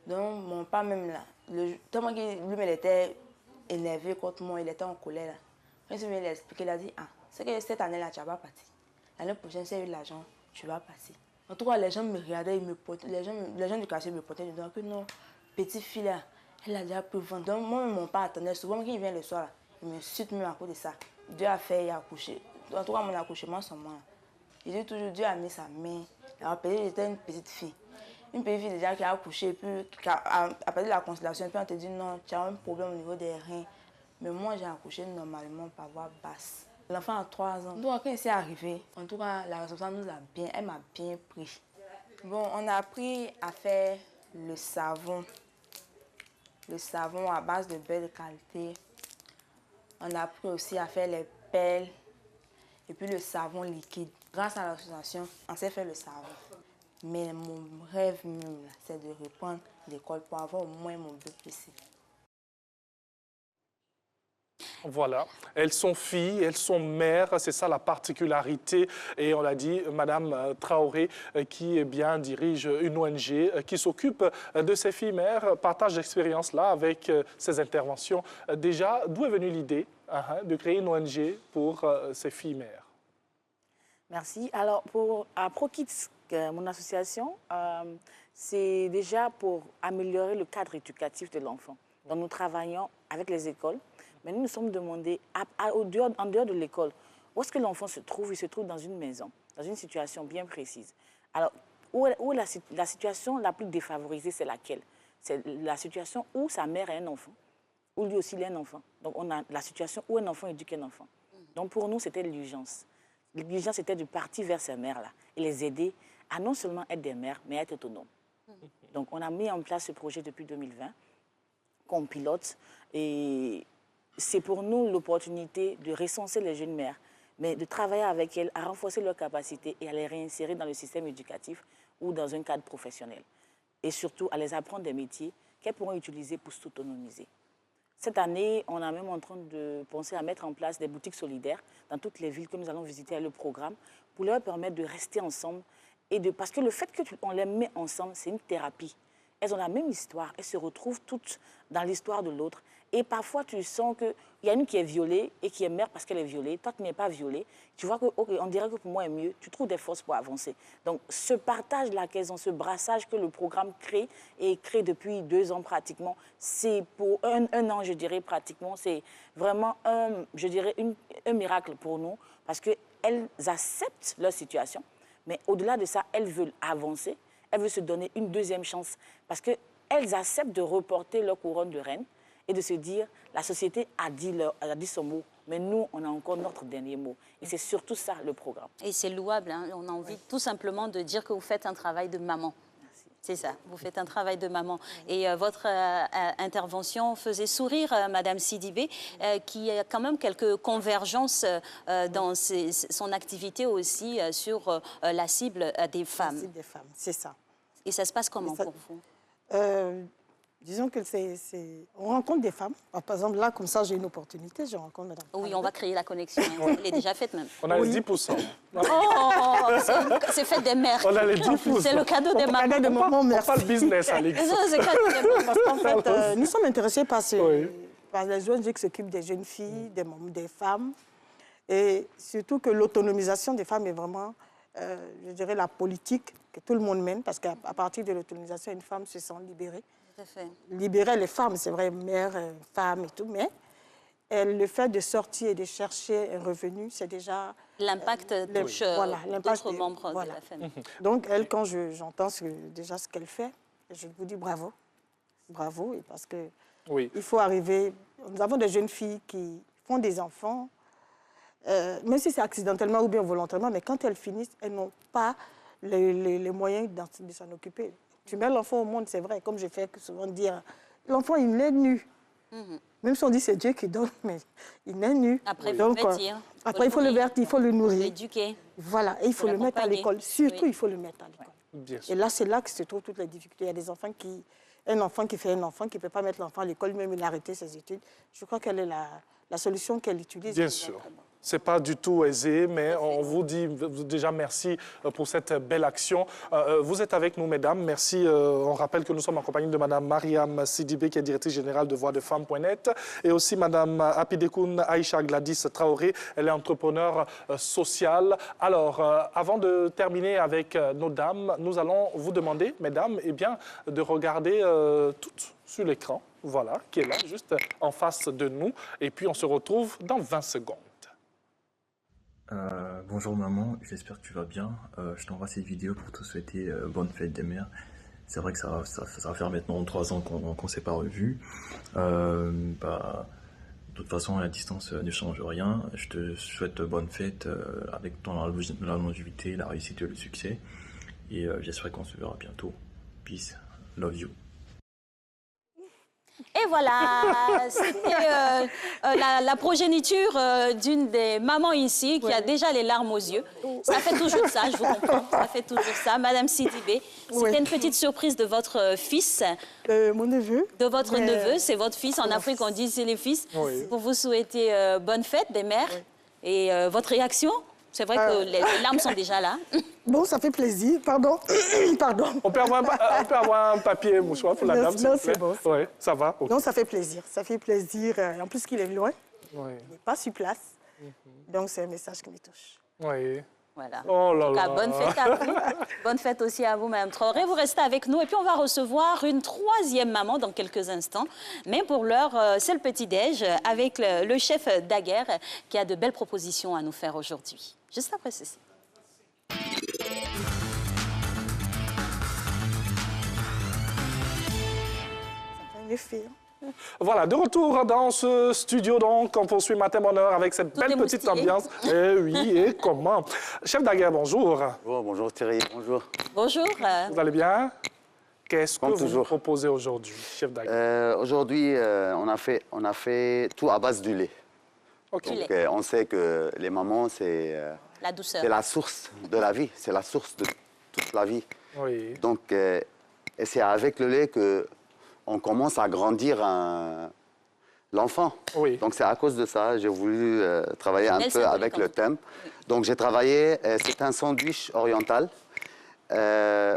S16: Donc mon père même là, tellement qu'il lui était énervé contre moi, il était en colère. Là. Quand il m'a expliqué, il a dit c'est que cette année-là, tu ne vas pas partir. L'année prochaine, si tu as eu l'argent, tu vas passer. En tout cas, les gens me regardaient, les gens du quartier me portaient dedans que non, petite fille là, elle a déjà pu vendre. Donc moi, mon père attendait souvent quand il vient le soir, là, il me suit même à cause de ça. Dieu a fait, il a accouché. en tout cas mon accouchement sans moi. Je dis toujours, Dieu a mis sa main. J'étais une petite fille. Une petite fille déjà qui a accouché, puis après la constellation, puis on te dit non, tu as un problème au niveau des reins. Mais moi, j'ai accouché normalement par voie basse. L'enfant a 3 ans. Donc, quand il s'est arrivé, en tout cas, la responsable elle m'a bien pris. Bon, on a appris à faire le savon à base de beurre de qualité. On a appris aussi à faire les pelles et puis le savon liquide. Grâce à l'association, on sait faire le savon. Mais mon rêve, c'est de reprendre l'école pour avoir au moins mon BPC.
S2: Voilà, elles sont filles, elles sont mères, c'est ça la particularité. Et on l'a dit, Madame Traoré, qui dirige une ONG qui s'occupe de ces filles mères, partage l'expérience là avec ses interventions. Déjà, d'où est venue l'idée de créer une ONG pour ces filles mères?
S15: Merci. Alors, pour ProKids, mon association, c'est déjà pour améliorer le cadre éducatif de l'enfant. Donc, nous travaillons avec les écoles. Mais nous nous sommes demandé, en dehors de l'école, où est-ce que l'enfant se trouve? Il se trouve dans une maison, dans une situation bien précise. Alors, où la situation la plus défavorisée, c'est laquelle? C'est la situation où sa mère a un enfant, où lui aussi il a un enfant. Donc, on a la situation où un enfant éduque un enfant. Donc, pour nous, c'était l'urgence. L'urgence, c'était de partir vers ces mères-là et les aider à non seulement être des mères, mais à être autonomes. Donc, on a mis en place ce projet depuis 2020, qu'on pilote, et c'est pour nous l'opportunité de recenser les jeunes mères, mais de travailler avec elles, à renforcer leurs capacités et à les réinsérer dans le système éducatif ou dans un cadre professionnel. Et surtout, à les apprendre des métiers qu'elles pourront utiliser pour s'autonomiser. Cette année, on est même en train de penser à mettre en place des boutiques solidaires dans toutes les villes que nous allons visiter avec le programme pour leur permettre de rester ensemble. Parce que le fait qu'on les met ensemble, c'est une thérapie. Elles ont la même histoire, elles se retrouvent toutes dans l'histoire de l'autre. Et parfois, tu sens qu'il y a une qui est violée et qui est mère parce qu'elle est violée. Toi, tu n'es pas violée. Tu vois qu'on dirait que pour moi est mieux. Tu trouves des forces pour avancer. Donc, ce partage-là qu'elles ont, ce brassage que le programme crée, et crée depuis 2 ans pratiquement, c'est pour un an, je dirais, pratiquement. C'est vraiment, un miracle pour nous parce qu'elles acceptent leur situation. Mais au-delà de ça, elles veulent avancer. Elles veulent se donner une 2e chance parce qu'elles acceptent de reporter leur couronne de reine et de se dire, la société a dit son mot, mais nous, on a encore notre dernier mot. Et c'est surtout ça, le programme.
S1: Et c'est louable, hein. On a envie tout simplement de dire que vous faites un travail de maman. C'est ça, vous faites un travail de maman. Et votre intervention faisait sourire Madame Sidibé, qui a quand même quelques convergences dans son activité aussi sur la cible des femmes.
S12: La cible des femmes, c'est ça.
S1: Et ça se passe comment pour vous?
S12: Disons que on rencontre des femmes. Par exemple, là, comme ça, j'ai une opportunité, je rencontre Madame.
S1: Oui, on va créer la connexion. Elle est déjà faite même.
S2: On a les 10%.
S1: Oh, c'est fait des mères.
S2: On a les 10%.
S12: C'est le cadeau des mamans.
S2: On parle business, Alex.
S12: C'est le cadeau des mamans. Parce qu'en fait, nous sommes intéressés par les ONG qui s'occupent des jeunes filles, des femmes. Et surtout que l'autonomisation des femmes est vraiment, je dirais, la politique que tout le monde mène. Parce qu'à partir de l'autonomisation, une femme se sent libérée. Libérer les femmes, c'est vrai, mères, femmes et tout, mais le fait de sortir et de chercher un revenu, c'est déjà...
S1: L'impact touche d'autres membres de la famille.
S12: Donc, elle, quand j'entends déjà ce qu'elle fait, je vous dis bravo. Bravo, et parce que il faut arriver... Nous avons des jeunes filles qui font des enfants, même si c'est accidentellement ou bien volontairement, mais quand elles finissent, elles n'ont pas les moyens de s'en occuper. Tu mets l'enfant au monde, c'est vrai, comme je fais souvent dire, l'enfant, il naît nu. Même si on dit c'est Dieu qui donne, mais il naît nu.
S1: Après, il faut le vêtir.
S12: Après, il faut le vêtir, il faut le nourrir.
S1: L'éduquer.
S12: Voilà, et il faut le mettre à l'école. Surtout, il faut le mettre à l'école. Et là, c'est là que se trouvent toutes les difficultés. Il y a des enfants un enfant qui fait un enfant, qui ne peut pas mettre l'enfant à l'école, même il a arrêté ses études. Je crois qu'elle est la solution qu'elle utilise.
S2: Bien sûr. Ce n'est pas du tout aisé, mais on vous dit déjà merci pour cette belle action. Vous êtes avec nous, mesdames. Merci. On rappelle que nous sommes en compagnie de Mme Mariam Sidibé, qui est directrice générale de voixdefemmes.net, et aussi Mme Apidekoun Aïcha Gladys Traoré. Elle est entrepreneur sociale. Alors, avant de terminer avec nos dames, nous allons vous demander, mesdames, de regarder toutes sur l'écran, voilà, qui est là, juste en face de nous. Et puis, on se retrouve dans 20 secondes.
S17: Bonjour maman, j'espère que tu vas bien. Je t'envoie cette vidéo pour te souhaiter bonne fête des mères. C'est vrai que ça va faire maintenant 3 ans qu'on s'est pas revus. De toute façon, la distance ne change rien. Je te souhaite bonne fête avec la longévité, la réussite et le succès. Et j'espère qu'on se verra bientôt. Peace, love you.
S1: Et voilà, c'était la progéniture d'une des mamans ici qui a déjà les larmes aux yeux. Ça fait toujours ça, je vous comprends. Ça fait toujours ça. Madame Sidibé, c'était une petite surprise de votre fils.
S12: Mon neveu.
S1: De votre neveu, c'est votre fils. En Afrique, on dit c'est les fils. Pour vous souhaiter bonne fête des mères. Et votre réaction? C'est vrai que les larmes sont déjà là.
S12: Bon, ça fait plaisir. Pardon. Pardon.
S2: On peut avoir un papier mouchoir pour la dame, s'il vous plaît?
S12: C'est bon.
S2: Oui, ça va. Okay.
S12: Non, ça fait plaisir. Ça fait plaisir. En plus qu'il est loin.
S2: Oui.
S12: Il n'est pas sur place. Donc, c'est un message qui me touche.
S2: Oui.
S1: Voilà.
S2: Oh là
S1: En tout cas,
S2: là.
S1: bonne fête à vous. Bonne fête aussi à vous, Mme Traoré. Vous restez avec nous et puis on va recevoir une 3e maman dans quelques instants. Mais pour l'heure, c'est le petit-déj avec le chef Daguerre qui a de belles propositions à nous faire aujourd'hui. Juste après ceci.
S12: Ça fait un effet.
S2: Voilà, de retour dans ce studio, donc, on poursuit Matin Bonheur avec cette belle petite ambiance. Eh oui, et comment? Chef Daguerre, bonjour.
S18: Bonjour Thierry, bonjour.
S1: Bonjour.
S2: Vous allez bien? Qu'est-ce que vous
S18: toujours.
S2: nous proposez aujourd'hui, chef Daguerre?
S18: Aujourd'hui, on a fait tout à base du lait.
S1: Okay.
S18: Donc, on sait que les mamans, c'est
S1: la douceur.
S18: C'est la source de la vie, c'est la source de toute la vie.
S2: Oui.
S18: Donc, et c'est avec le lait que on commence à grandir l'enfant.
S2: Oui.
S18: Donc, c'est à cause de ça, j'ai voulu travailler un peu avec le thème. Donc, j'ai travaillé, c'est un sandwich oriental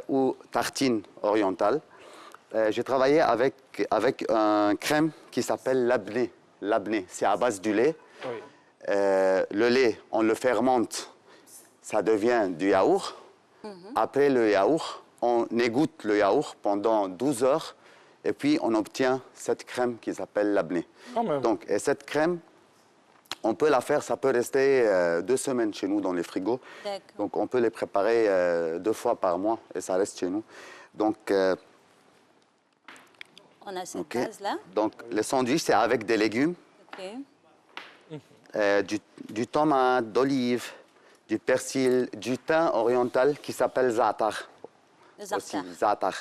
S18: ou tartine orientale. J'ai travaillé avec un crème qui s'appelle l'abné. L'abné, c'est à base du lait.
S2: Oui.
S18: Le lait, on le fermente, ça devient du yaourt. Après le yaourt, on égoutte le yaourt pendant 12 heures. Et puis, on obtient cette crème qui s'appelle l'abné. Donc, et cette crème, on peut la faire, ça peut rester 2 semaines chez nous dans les frigos. Donc, on peut les préparer 2 fois par mois et ça reste chez nous. Donc,
S1: on a cette base-là.
S18: Donc, le sandwich, c'est avec des légumes, du tomate, d'olive, du persil, du thym oriental qui s'appelle za'atar. Za'atar.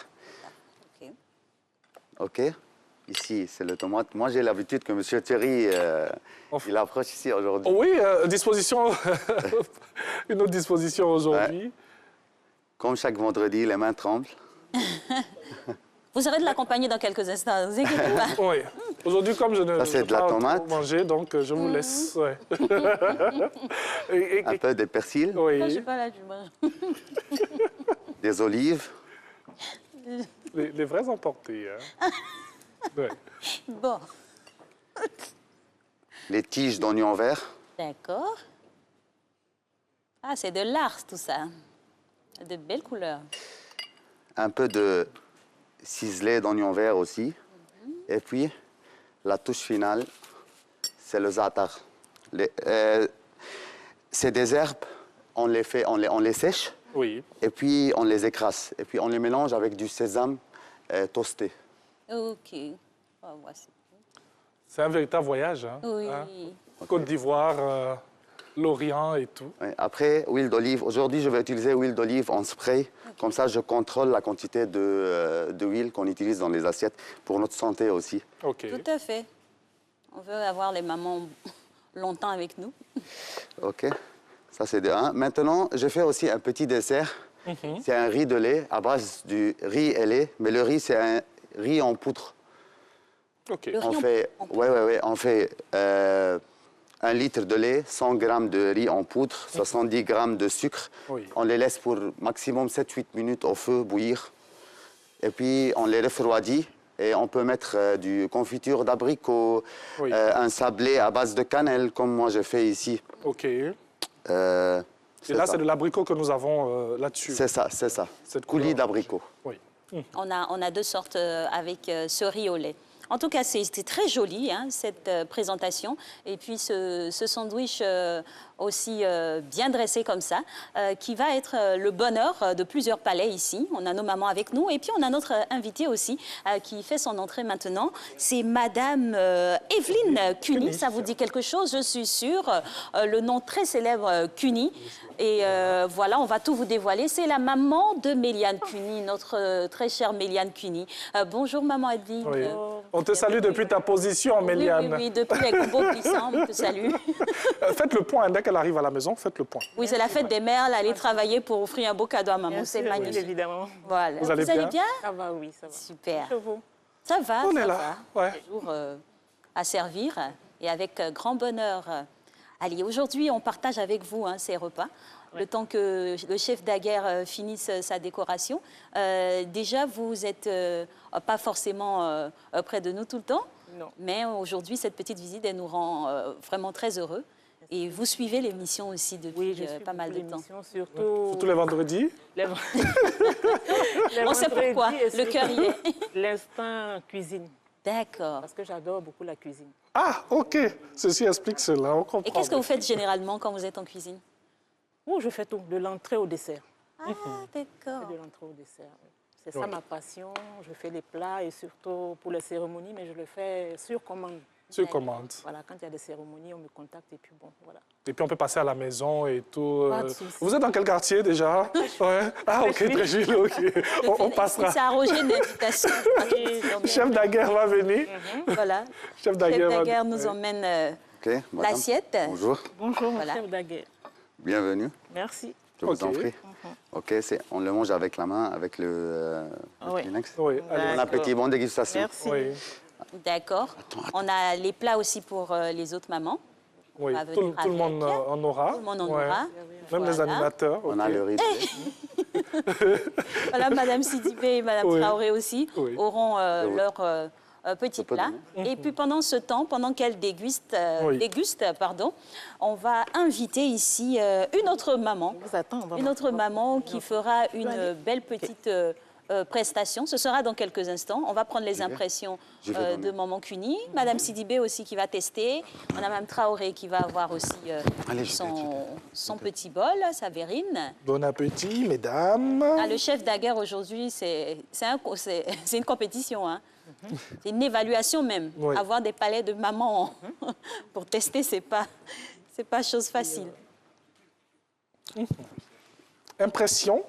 S18: OK. Ici, c'est le tomate. Moi, j'ai l'habitude que M. Thierry, il approche ici aujourd'hui.
S2: Oui, disposition, une autre disposition aujourd'hui.
S18: Ouais. Comme chaque vendredi, les mains tremblent.
S1: Vous aurez de l'accompagner dans quelques instants, ne vous inquiétez pas.
S2: Oui. Aujourd'hui, comme je ne
S18: c'est de la tomate.
S2: Manger, donc je vous laisse. Ouais.
S18: Un peu de persil.
S2: Oui.
S1: Je suis pas là, tu manges.
S18: Des olives.
S2: Les vrais emportés. Hein. Ouais.
S1: Bon.
S18: Les tiges d'oignons verts.
S1: D'accord. Ah, c'est de l'ars, tout ça. De belles couleurs.
S18: Un peu de ciselé d'oignons verts aussi. Et puis, la touche finale, c'est le za'atar. C'est des herbes, on les sèche.
S2: Oui.
S18: Et puis, on les écrase. Et puis, on les mélange avec du sésame toasté.
S1: OK. Oh, voici.
S2: C'est un véritable voyage. Hein,
S1: oui.
S2: Hein? Côte d'Ivoire, l'Orient et tout.
S18: Ouais. Après, huile d'olive. Aujourd'hui, je vais utiliser huile d'olive en spray. Comme ça, je contrôle la quantité d'huile qu'on utilise dans les assiettes pour notre santé aussi.
S2: OK.
S1: Tout à fait. On veut avoir les mamans longtemps avec nous.
S18: OK. Ça, c'est de 1. Maintenant, je fais aussi un petit dessert. C'est un riz de lait à base du riz et lait. Mais le riz, c'est un riz en poudre.
S2: OK.
S18: On fait 1 litre de lait, 100 g de riz en poudre, 70 g de sucre.
S2: Oui.
S18: On les laisse pour maximum 7-8 minutes au feu bouillir. Et puis, on les refroidit. Et on peut mettre du confiture d'abricot, un sablé à base de cannelle, comme moi je fais ici.
S2: OK. Et là, c'est de l'abricot que nous avons là-dessus.
S18: C'est ça, c'est ça. Coulis d'abricot.
S2: Oui.
S1: On a 2 sortes avec ce riz au lait. En tout cas, c'est très joli, hein, cette présentation. Et puis, ce sandwich aussi bien dressé comme ça, qui va être le bonheur de plusieurs palais ici. On a nos mamans avec nous. Et puis, on a notre invitée aussi qui fait son entrée maintenant. C'est Madame Evelyne Cuny. Ça vous dit quelque chose, je suis sûre. Le nom très célèbre Cuny. Et voilà, on va tout vous dévoiler. C'est la maman de Méliane Cuny, notre très chère Méliane Cuny. Bonjour, maman Evelyne.
S2: Oui. On te salue depuis ta position, Méliane.
S1: Oui, depuis les gros glissants, on te salue.
S2: Faites le point, dès qu'elle arrive à la maison, faites le point.
S1: Oui, c'est la fête des mères, elle allait travailler pour offrir un beau cadeau à maman. C'est magnifique.
S19: Oui, évidemment.
S1: Voilà.
S2: Vous allez bien?
S19: Ça va, oui, ça va.
S1: Super.
S19: Et vous?
S1: Ça va,
S2: on
S1: ça
S2: est là.
S1: va.
S2: Ouais.
S1: Toujours à servir et avec grand bonheur. Allez, aujourd'hui, on partage avec vous ces repas. Le temps que le chef Daguerre finisse sa décoration. Déjà, vous n'êtes pas forcément près de nous tout le temps.
S19: Non.
S1: Mais aujourd'hui, cette petite visite, elle nous rend vraiment très heureux. Et vous suivez l'émission aussi depuis pas mal de temps.
S19: Surtout
S2: tous les vendredis.
S1: On sait pourquoi, le cœur y est.
S19: L'instant cuisine.
S1: D'accord.
S19: Parce que j'adore beaucoup la cuisine.
S2: Ah, ok. Ceci explique cela, on comprend.
S1: Et qu'est-ce que vous faites généralement quand vous êtes en cuisine?
S19: Oh, je fais tout, de l'entrée au dessert.
S1: Ah, d'accord.
S19: De l'entrée au dessert. C'est ça ma passion. Je fais les plats et surtout pour les cérémonies, mais je le fais sur commande.
S2: Sur commande.
S19: Voilà, quand il y a des cérémonies, on me contacte et puis bon, voilà.
S2: Et puis on peut passer à la maison et tout.
S19: Pas de souci.
S2: Vous êtes dans quel quartier déjà? Ouais. Ah, ok, très joli, ok. On passera.
S1: C'est arrogé une invitation.
S2: Chef Daguerre va venir.
S1: Voilà.
S2: Chef Daguerre
S1: nous emmène l'assiette.
S18: Bonjour.
S19: Bonjour,
S1: voilà.
S19: chef Daguerre.
S18: Bienvenue.
S19: Merci.
S18: Je vous en prie. Ok, on le mange avec la main, avec le Kleenex.
S2: Oui.
S18: Bon appétit, bonne dégustation.
S19: Merci.
S2: Oui.
S1: D'accord. On a les plats aussi pour les autres mamans.
S2: Oui, tout le monde en aura.
S1: Tout le monde en aura.
S2: Même les animateurs.
S18: On a le riz.
S1: Voilà, Madame Sidibé et Madame Traoré aussi auront leur petit plat. Et puis pendant ce temps, pendant qu'elles dégustent, on va inviter ici une autre maman. Une autre maman qui fera une belle petite prestation. Ce sera dans quelques instants. On va prendre les impressions de Maman Cuny. Madame Sidibé aussi qui va tester. On a Madame Traoré qui va avoir aussi son petit bol, sa verrine.
S2: Bon appétit, mesdames.
S1: Ah, le chef Daguerre aujourd'hui, c'est une compétition. Hein. C'est une évaluation même. Avoir des palais de maman pour tester, c'est pas chose facile.
S2: Impression.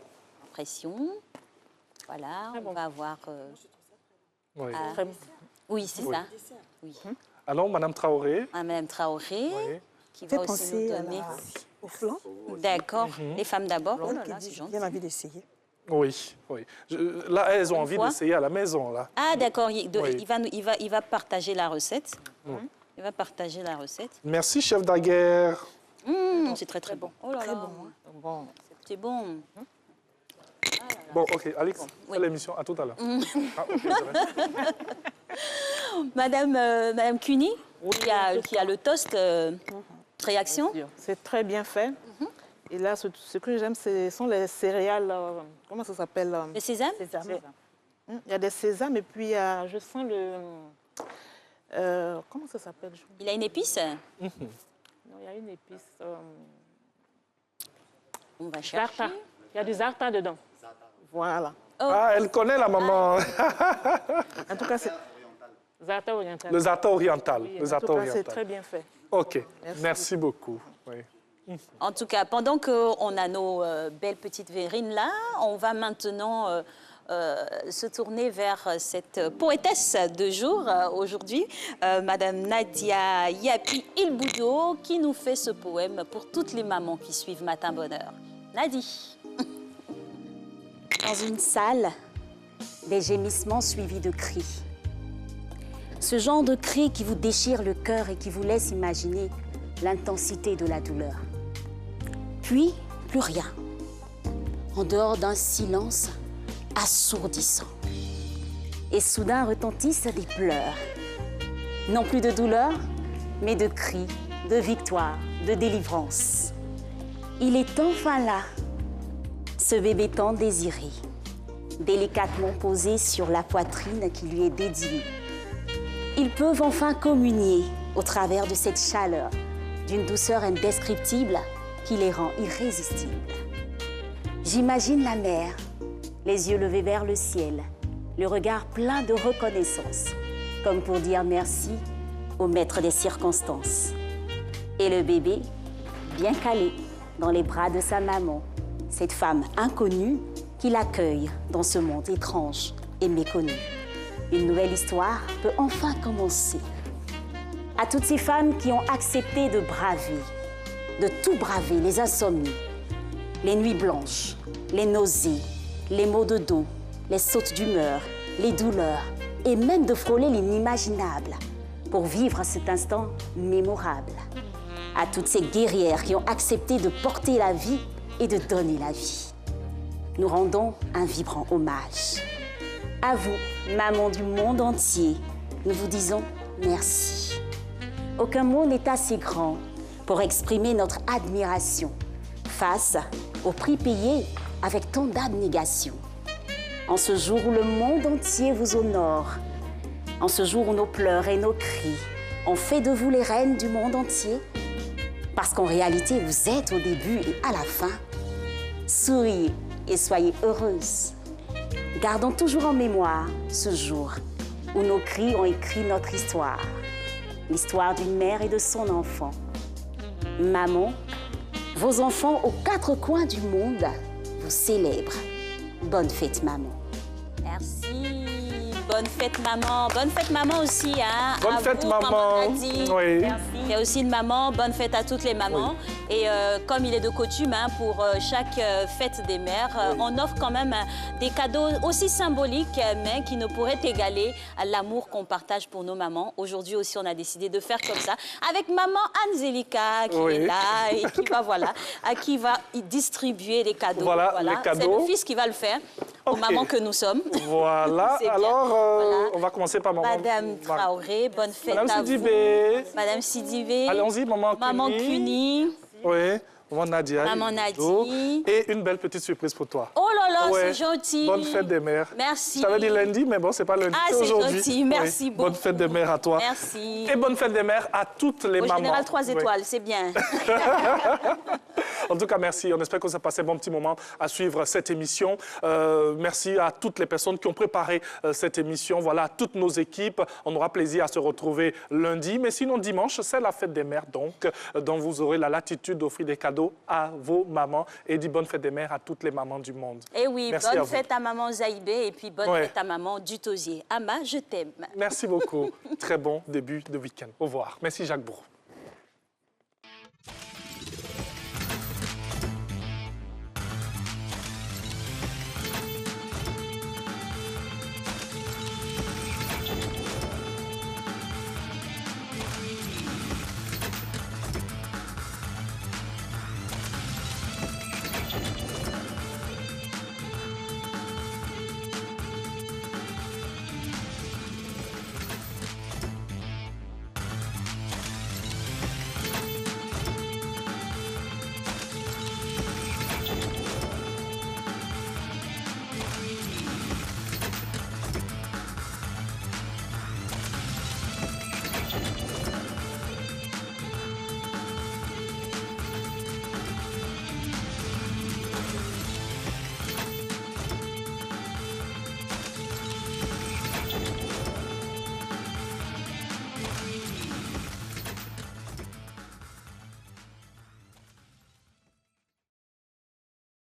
S1: Voilà, on va avoir...
S2: oui,
S1: c'est ça. Oui.
S2: Alors, Madame Traoré.
S1: Madame Traoré, qui va aussi nous donner...
S12: au flan.
S1: D'accord. Les femmes d'abord. Oh là là, c'est gentil.
S12: J'ai envie d'essayer.
S2: Oui, oui. Là, elles ont envie d'essayer à la maison, là.
S1: Ah, d'accord. Il va partager la recette. Il va partager la recette.
S2: Merci, chef Daguerre.
S1: C'est très, très bon. Oh là là. Bon. C'est bon.
S2: Bon, ok, Alex, c'est l'émission. À tout à l'heure.
S1: Madame Cuny, qui a le toast réaction.
S19: C'est très bien fait. Et là, ce que j'aime, ce sont les céréales. Comment ça s'appelle?
S1: Le sésame.
S19: Il y a des sésames et puis je sens le... comment ça s'appelle?
S1: Il a une épice?
S19: Non, il y a une épice.
S1: On va chercher.
S19: Zarta. Il y a du zarta dedans. Voilà.
S1: Oh.
S2: Ah, elle connaît la maman.
S19: En tout cas, c'est... Zarta oriental.
S2: Le zarta oriental.
S19: Oui,
S2: le zarta oriental.
S19: C'est très bien fait.
S2: OK. Merci beaucoup. Oui.
S1: En tout cas, pendant qu'on a nos belles petites verrines là, on va maintenant se tourner vers cette poétesse de jour aujourd'hui, Madame Nadia Yapi Ilboudo, qui nous fait ce poème pour toutes les mamans qui suivent Matin Bonheur. Nadie.
S20: Dans une salle, des gémissements suivis de cris. Ce genre de cris qui vous déchire le cœur et qui vous laisse imaginer l'intensité de la douleur. Puis, plus rien, en dehors d'un silence assourdissant. Et soudain retentissent des pleurs. Non plus de douleur, mais de cris, de victoire, de délivrance. Il est enfin là, ce bébé tant désiré, délicatement posé sur la poitrine qui lui est dédiée. Ils peuvent enfin communier au travers de cette chaleur, d'une douceur indescriptible qui les rend irrésistibles. J'imagine la mère, les yeux levés vers le ciel, le regard plein de reconnaissance, comme pour dire merci au maître des circonstances. Et le bébé, bien calé dans les bras de sa maman, cette femme inconnue qui l'accueille dans ce monde étrange et méconnu. Une nouvelle histoire peut enfin commencer. À toutes ces femmes qui ont accepté de braver, de tout braver, les insomnies, les nuits blanches, les nausées, les maux de dos, les sautes d'humeur, les douleurs et même de frôler l'inimaginable pour vivre cet instant mémorable. À toutes ces guerrières qui ont accepté de porter la vie et de donner la vie. Nous rendons un vibrant hommage. À vous, maman du monde entier, nous vous disons merci. Aucun mot n'est assez grand pour exprimer notre admiration face au prix payé avec tant d'abnégation. En ce jour où le monde entier vous honore, en ce jour où nos pleurs et nos cris ont fait de vous les reines du monde entier, parce qu'en réalité, vous êtes au début et à la fin, souriez et soyez heureuses. Gardons toujours en mémoire ce jour où nos cris ont écrit notre histoire, l'histoire d'une mère et de son enfant. Maman, vos enfants aux 4 coins du monde vous célèbrent. Bonne fête, maman.
S1: Merci. Bonne fête, maman. Bonne fête, maman aussi. Hein,
S2: bonne fête, maman.
S1: Oui. Merci. Il y a aussi une maman. Bonne fête à toutes les mamans. Oui. Et comme il est de coutume, hein, pour chaque fête des mères, on offre quand même des cadeaux aussi symboliques, mais qui ne pourraient égaler l'amour qu'on partage pour nos mamans. Aujourd'hui aussi, on a décidé de faire comme ça avec maman Anzelika, qui est là et qui va, qui va distribuer les cadeaux.
S2: Voilà. Les cadeaux.
S1: C'est le fils qui va le faire, aux mamans que nous sommes.
S2: Voilà. Alors, on va commencer par maman.
S1: Madame Traoré, bonne fête
S2: Madame
S1: à
S2: Sidibé.
S1: vous. Madame Sidibé.
S2: Allons-y, maman Kuni.
S1: Maman Kuni.
S2: Oui. Maman Nadia.
S1: Maman Nadia.
S2: Et une belle petite surprise pour toi.
S1: Oh là là, c'est gentil.
S2: Bonne fête des mères.
S1: Merci.
S2: Je t'avais dit lundi, mais bon, c'est pas lundi, c'est aujourd'hui.
S1: Ah, c'est gentil, merci beaucoup.
S2: Bonne fête des mères à toi.
S1: Merci.
S2: Et bonne fête des mères à toutes les mamans.
S1: Au général, 3 étoiles, c'est bien.
S2: En tout cas, merci. On espère que ça a passé un bon petit moment à suivre cette émission. Merci à toutes les personnes qui ont préparé cette émission. Voilà, à toutes nos équipes. On aura plaisir à se retrouver lundi. Mais sinon, dimanche, c'est la fête des mères, donc, dont vous aurez la latitude d'offrir des cadeaux à vos mamans. Et dit bonne fête des mères à toutes les mamans du monde.
S1: Et oui,
S2: merci
S1: bonne fête à maman Zaïbé et puis bonne fête à maman Dutosier. Ama, je t'aime.
S2: Merci beaucoup. Très bon début de week-end. Au revoir. Merci Jacques Bourg.